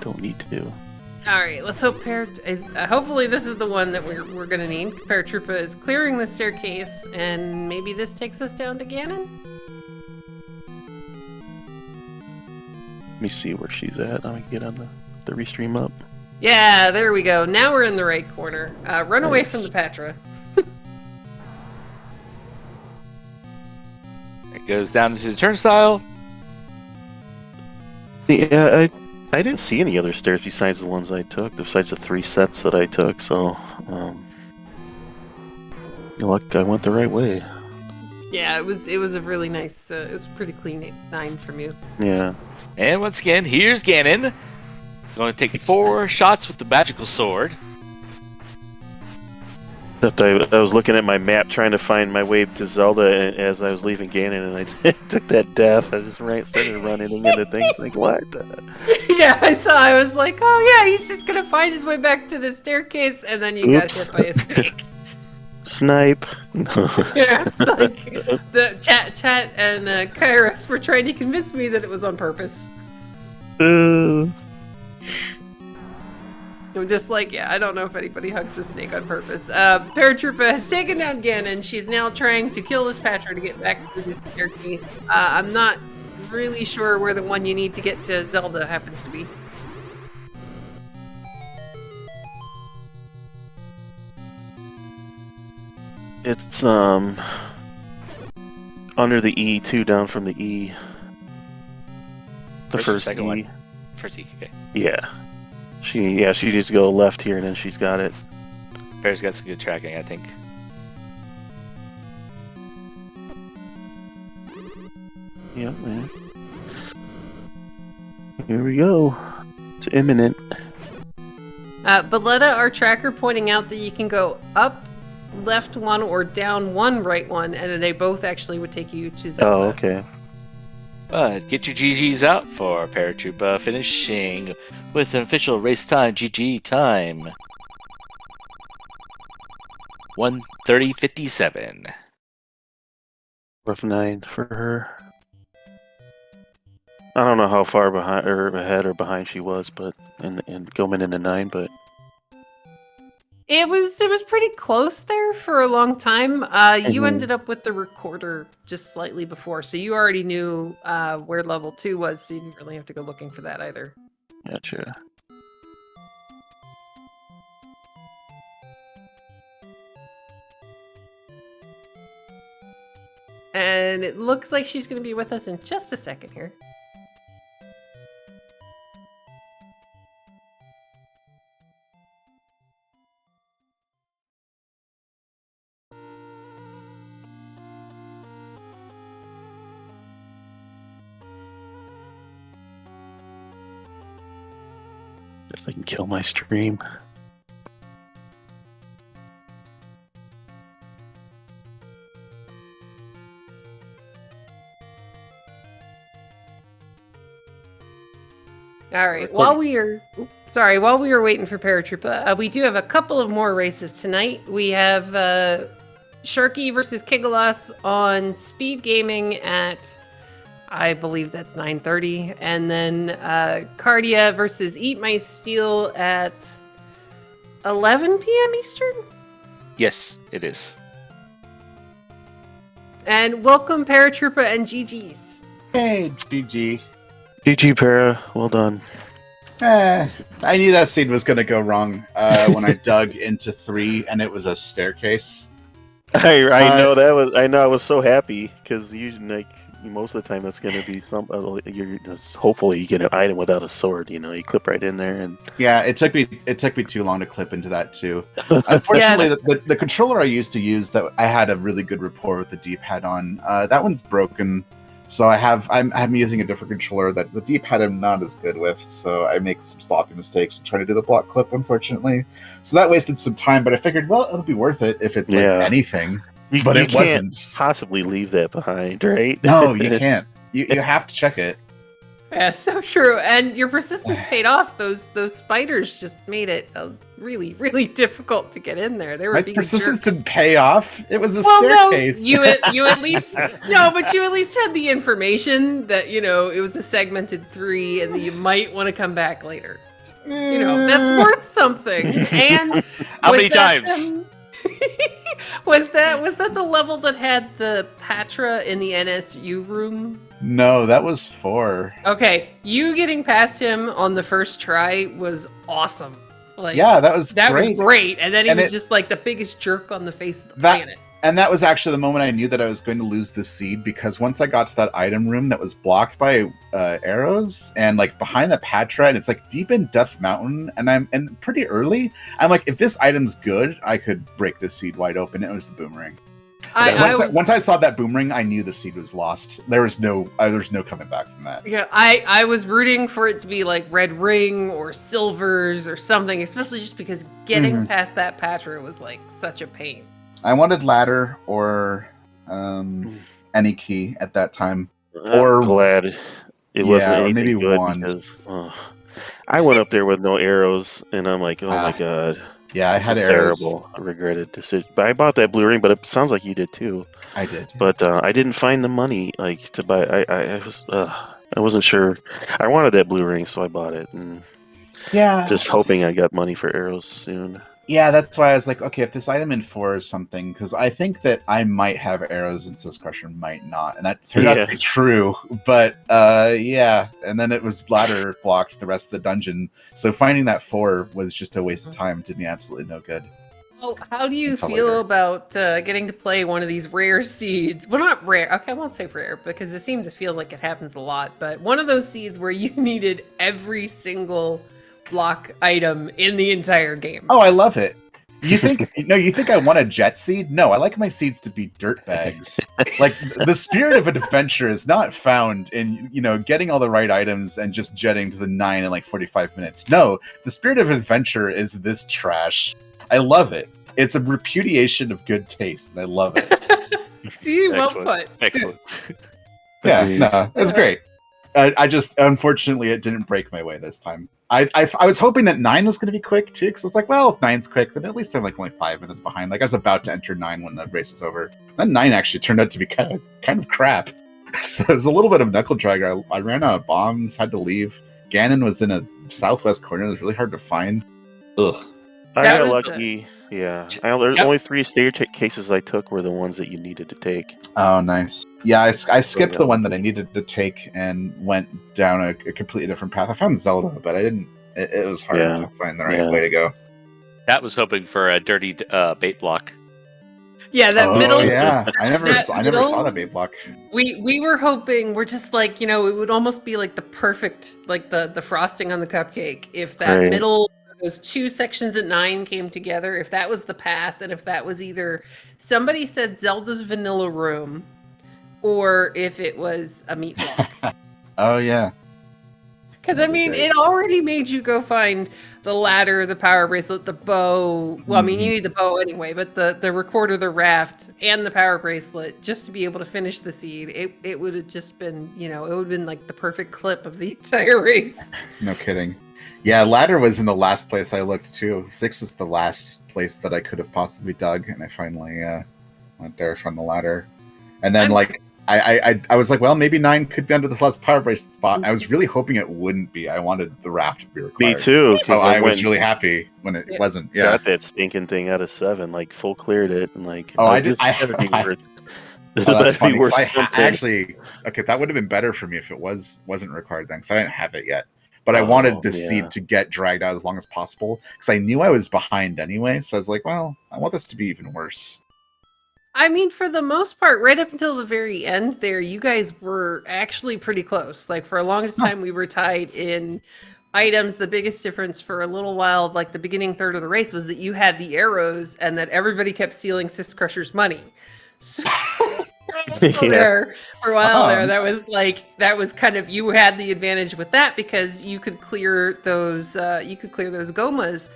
Don't need to. All right, let's hope hopefully this is the one that we're gonna need. Paratroopa is clearing the staircase, and maybe this takes us down to Ganon. Let me see where she's at. I'm gonna get on the restream up. Yeah, there we go. Now we're in the right corner. Run away from the Patra. It goes down into the turnstile. Yeah, I didn't see any other stairs besides the ones I took, besides the 3 sets that I took, so look, I went the right way. Yeah, it was a really nice, it was a pretty clean 9 from you. Yeah. And once again, here's Ganon. He's going to take 4 shots with the magical sword. Except I was looking at my map trying to find my way to Zelda as I was leaving Ganon, and I took that death. I just started running into things like, what? Yeah, I saw. I was like, oh yeah, he's just gonna find his way back to the staircase, and then you got hit by a snake. Snipe. Yeah, it's like the chat and Kairos were trying to convince me that it was on purpose. I'm just like, yeah, I don't know if anybody hugs a snake on purpose. Paratroopa has taken down Ganon. She's now trying to kill this Patra to get back through this staircase. I'm not really sure where the one you need to get to Zelda happens to be. It's under the E, 2 down from the E. The first second E. one. First E, okay. Yeah. She needs to go left here, and then she's got it. Para's got some good tracking, I think. Yeah, man. Here we go. It's imminent. Beletta, our tracker, pointing out that you can go up, left 1, or down 1, right 1, and they both actually would take you to Zelda. Oh, okay. Get your GGs out for Paratroopa, finishing with an official race time GG time. 1:30:57. Rough 9 for her. I don't know how far behind or ahead or behind she was, but and going into 9, but It was pretty close there for a long time. You ended up with the recorder just slightly before, so you already knew where level 2 was, so you didn't really have to go looking for that either. gotcha. And it looks like she's going to be with us in just a second here. If I can kill my stream. All right. While we are waiting for Paratroopa, we do have a couple of more races tonight. We have Sharky versus Kigalos on SpeedGaming at, I believe that's 9:30, and then Cardia versus Eat My Steel at 11 p.m. Eastern. Yes, it is. And welcome Paratroopa and GG's. Hey, GG. GG, Para. Well done. I knew that seed was going to go wrong when I dug into 3 and it was a staircase. I know that was. I know I was so happy because usually, most of the time, that's going to be some. Hopefully, you get an item without a sword. You clip right in there, and yeah, it took me too long to clip into that too. Unfortunately, the controller I used to use that I had a really good rapport with the D-pad on. That one's broken. So I'm using a different controller that the D-pad I'm not as good with, so I make some sloppy mistakes and try to do the block clip, unfortunately. So that wasted some time, but I figured, well, it'll be worth it if it's like anything. But it wasn't. Can't possibly leave that behind, right? No, you can't. You have to check it. Yeah, so true. And your persistence paid off. Those spiders just made it really, really difficult to get in there. They were My being persistence jerks. didn't pay off. It was a staircase. No, you at least but you at least had the information that it was a segmented 3, and that you might want to come back later. That's worth something. And how many times? Was that the level that had the Patra in the NSU room? No, that was 4. Okay, you getting past him on the first try was awesome. Yeah, that was great. And then he was just like the biggest jerk on the face of the planet. And that was actually the moment I knew that I was going to lose the seed, because once I got to that item room that was blocked by arrows and like behind the Patra, and it's like deep in Death Mountain, and pretty early, I'm like, if this item's good, I could break this seed wide open. It was the boomerang. Once I saw that boomerang, I knew the seed was lost. There was no coming back from that. Yeah, I was rooting for it to be like red ring or silvers or something, especially just because getting past that Patra was like such a pain. I wanted ladder or any key at that time. Or I'm glad it wasn't anything maybe good one. Because I went up there with no arrows, and I'm like, oh my god. Yeah, I had arrows. Terrible. I regretted the decision. But I bought that blue ring, but it sounds like you did too. I did. But I didn't find the money to buy. I wasn't sure. I wanted that blue ring, so I bought it. And just hoping I got money for arrows soon. Yeah, that's why I was like, okay, if this item in 4 is something, because I think that I might have arrows and syscrusher might not, and that turned out to be true. But and then it was ladder blocked the rest of the dungeon, so finding that 4 was just a waste of time. It did me absolutely no good. Oh, how do you feel about getting to play one of these rare seeds? Well, not rare. Okay, I won't say rare because it seems to feel like it happens a lot. But one of those seeds where you needed every single block item in the entire game. Oh, I love it. You think I want a jet seed? No, I like my seeds to be dirt bags. Like, the spirit of adventure is not found in, getting all the right items and just jetting to the 9 in like 45 minutes. No, the spirit of adventure is this trash. I love it. It's a repudiation of good taste, and I love it. See, well put. Excellent. Yeah, no, it's great. I just, unfortunately, it didn't break my way this time. I was hoping that 9 was going to be quick, too, because I was like, well, if 9's quick, then at least I'm like only 5 minutes behind. Like, I was about to enter 9 when the race was over. Then 9 actually turned out to be kind of crap. So it was a little bit of knuckle drag. I ran out of bombs, had to leave. Ganon was in a southwest corner. It was really hard to find. Ugh. I got lucky. Yeah. There's only 3 staircases I took were the ones that you needed to take. Oh, nice. Yeah, I skipped the one that I needed to take and went down a completely different path. I found Zelda, but I didn't. It was hard to find the right way to go. That was hoping for a dirty bait block. Yeah, that Oh middle. yeah, I never middle- saw that bait block. We were hoping, we're just like, it would almost be like the perfect, like the frosting on the cupcake if that Right. middle, those two sections at 9 came together, if that was the path, and if that was either, somebody said Zelda's Vanilla Room, or if it was a meat block. Oh yeah. Because, That'd be great. it already made you go find the ladder, the power bracelet, the bow. Well, you need the bow anyway, but the recorder, the raft, and the power bracelet, just to be able to finish the seed. It would have just been, it would have been like the perfect clip of the entire race. No kidding. Yeah, ladder was in the last place I looked too. 6 was the last place that I could have possibly dug, and I finally went there from the ladder. And then I was like, well, maybe 9 could be under this last power bracelet spot. I was really hoping it wouldn't be. I wanted the raft to be required. Me too. So I was really happy when it wasn't. Yeah. Got that stinking thing out of 7, like full cleared it, and like. Oh, I did. Oh, that's funny. Actually, okay, that would have been better for me if it wasn't required then, because I didn't have it yet. But I wanted the seed to get dragged out as long as possible, because I knew I was behind anyway. So I was like, well, I want this to be even worse. I mean, for the most part, right up until the very end there, you guys were actually pretty close. Like, for a longest time, we were tied in items. The biggest difference for a little while, like the beginning third of the race, was that you had the arrows and that everybody kept stealing Syscrusher's money. So, there, for a while there, that was kind of, you had the advantage with that because you could clear those, gomas.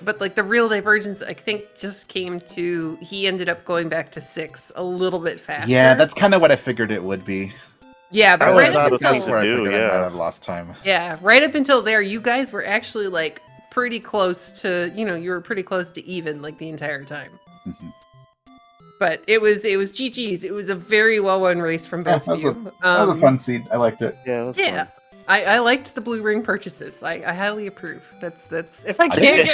But like the real divergence, I think, just came to, he ended up going back to 6 a little bit faster. Yeah, that's kind of what I figured it would be. Yeah, but right up that's until where I figured I might have lost time. Yeah, right up until there, you guys were actually like pretty close to, you were pretty close to even like the entire time. Mm-hmm. But it was GG's. It was a very well won race from both of you. That was a fun seed. I liked it. Yeah, that's fun. I liked the blue ring purchases. I highly approve. That's if I can't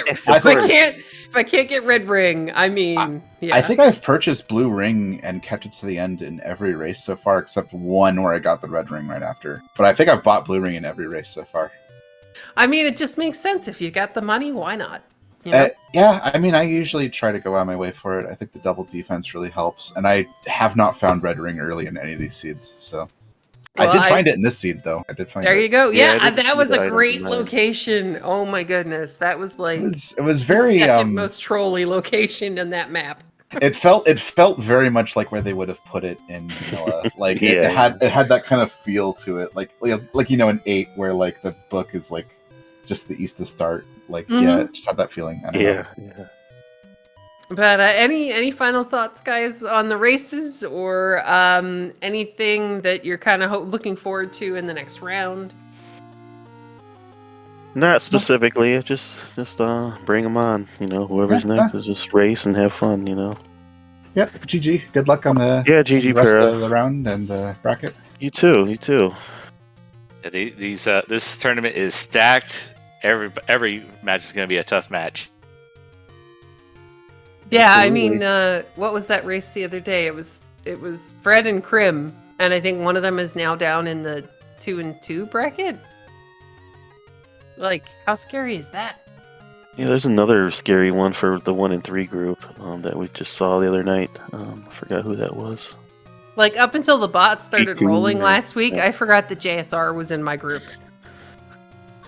get red ring, I mean, yeah. I think I've purchased blue ring and kept it to the end in every race so far, except one where I got the red ring right after. But I think I've bought blue ring in every race so far. I mean, it just makes sense. If you got the money, why not? Yeah, I mean, I usually try to go out of my way for it. I think the double defense really helps, and I have not found red ring early in any of these seeds, so. Well, I did find it in this seed, though. I did find it. There you go. Yeah, that was a great location. Oh my goodness, that was like it was very the second most trolly location in that map. It felt very much like where they would have put it in vanilla. Like it had that kind of feel to it, like in 8 where like the book is like just the east to start. Like it just had that feeling. I don't know. But any final thoughts, guys, on the races, or anything that you're kind of looking forward to in the next round? Not specifically, just bring them on. Whoever's next is just race and have fun. Yep. GG. Good luck on the GG rest of the round and the bracket. You too. Yeah, this tournament is stacked. Every match is going to be a tough match. Yeah, absolutely. I mean, what was that race the other day? It was Fred and Krim, and I think one of them is now down in the 2-2 bracket. Like, how scary is that? Yeah, there's another scary one for the 1-3 group that we just saw the other night. I forgot who that was. Like, up until the bot started rolling last week, I forgot that JSR was in my group.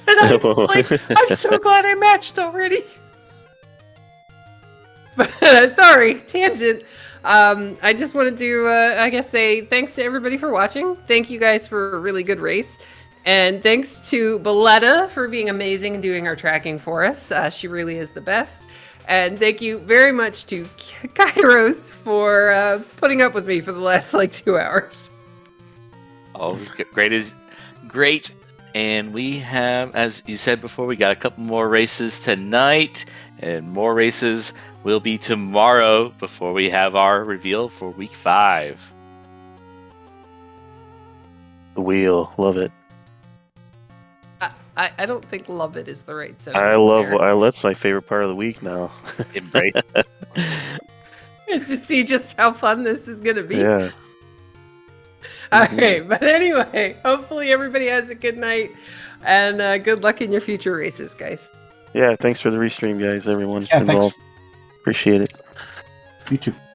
And I was like, I'm so glad I matched already. But sorry, tangent. I just wanted to, say thanks to everybody for watching. Thank you guys for a really good race. And thanks to Beletta for being amazing and doing our tracking for us. She really is the best. And thank you very much to Kairos for putting up with me for the last 2 hours. Oh, great. And we have, as you said before, we got a couple more races tonight, and more races will be tomorrow before we have our reveal for week 5. The wheel, love it. I don't think love it is the right sentence. That's my favorite part of the week now. Embrace. Is to see just how fun this is going to be. Yeah. All right, but anyway, hopefully everybody has a good night, and good luck in your future races, guys. Yeah, thanks for the restream, guys. Everyone's involved. Thanks. Appreciate it. You too.